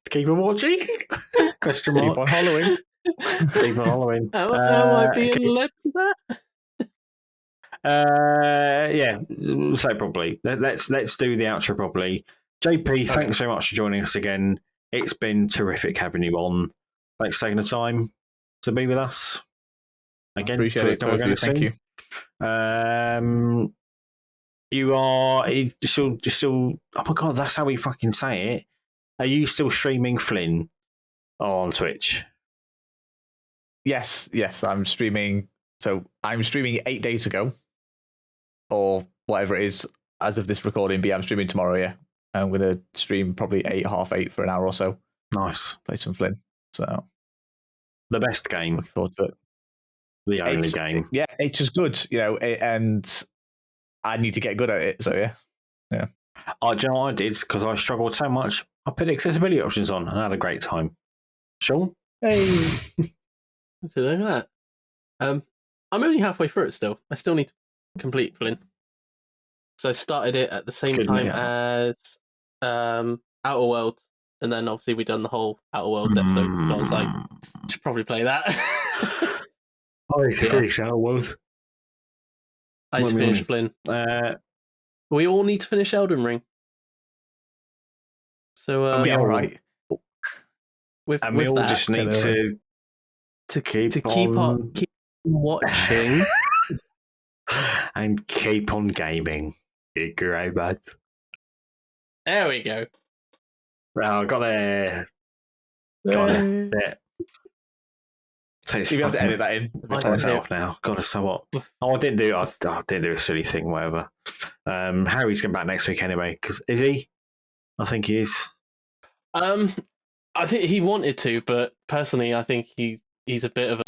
Speaker 1: keep on watching? Question mark.
Speaker 3: Keep on hollowing.
Speaker 1: Keep on hollowing.
Speaker 2: Am I being led to that?
Speaker 1: Yeah, say properly. Let's do the outro properly. JP, thanks very much for joining us again. It's been terrific having you on. Thanks for taking the time to be with us. Again,
Speaker 3: appreciate it. Thank you.
Speaker 1: You are still. Oh my god, that's how we fucking say it. Are you still streaming Flynn on Twitch?
Speaker 3: Yes, I'm streaming. So I'm streaming 8 days ago, or whatever it is as of this recording. But yeah, I'm streaming tomorrow. Yeah, I'm gonna stream probably 8:30 for an hour or so.
Speaker 1: Nice.
Speaker 3: Play some Flynn. So
Speaker 1: the best game.
Speaker 3: Looking forward to it.
Speaker 1: The only game.
Speaker 3: Yeah, it's just good, and I need to get good at it. So yeah.
Speaker 1: Do you know what I did? Because I struggled so much, I put accessibility options on and had a great time. Shaun?
Speaker 3: Hey.
Speaker 2: Look at that. I'm only halfway through it still. I still need to complete Flynn. So I started it at the same time as Outer Worlds, and then obviously we done the whole Outer Worlds episode. And I was like, should probably play that.
Speaker 1: I finished Outer Worlds.
Speaker 2: I just finished Flynn. We all need to finish Elden Ring. So
Speaker 3: yeah, right.
Speaker 1: And we all just need to keep on
Speaker 2: watching
Speaker 1: and keep on gaming. Great, bad.
Speaker 2: There we go.
Speaker 1: Well, I got there. Got it.
Speaker 3: You have to edit that in.
Speaker 1: Myself now. God, so what? Oh, I didn't do a silly thing. Whatever. Harry's going back next week anyway. Because is he? I think he is.
Speaker 2: I think he wanted to, but personally, I think he's a bit of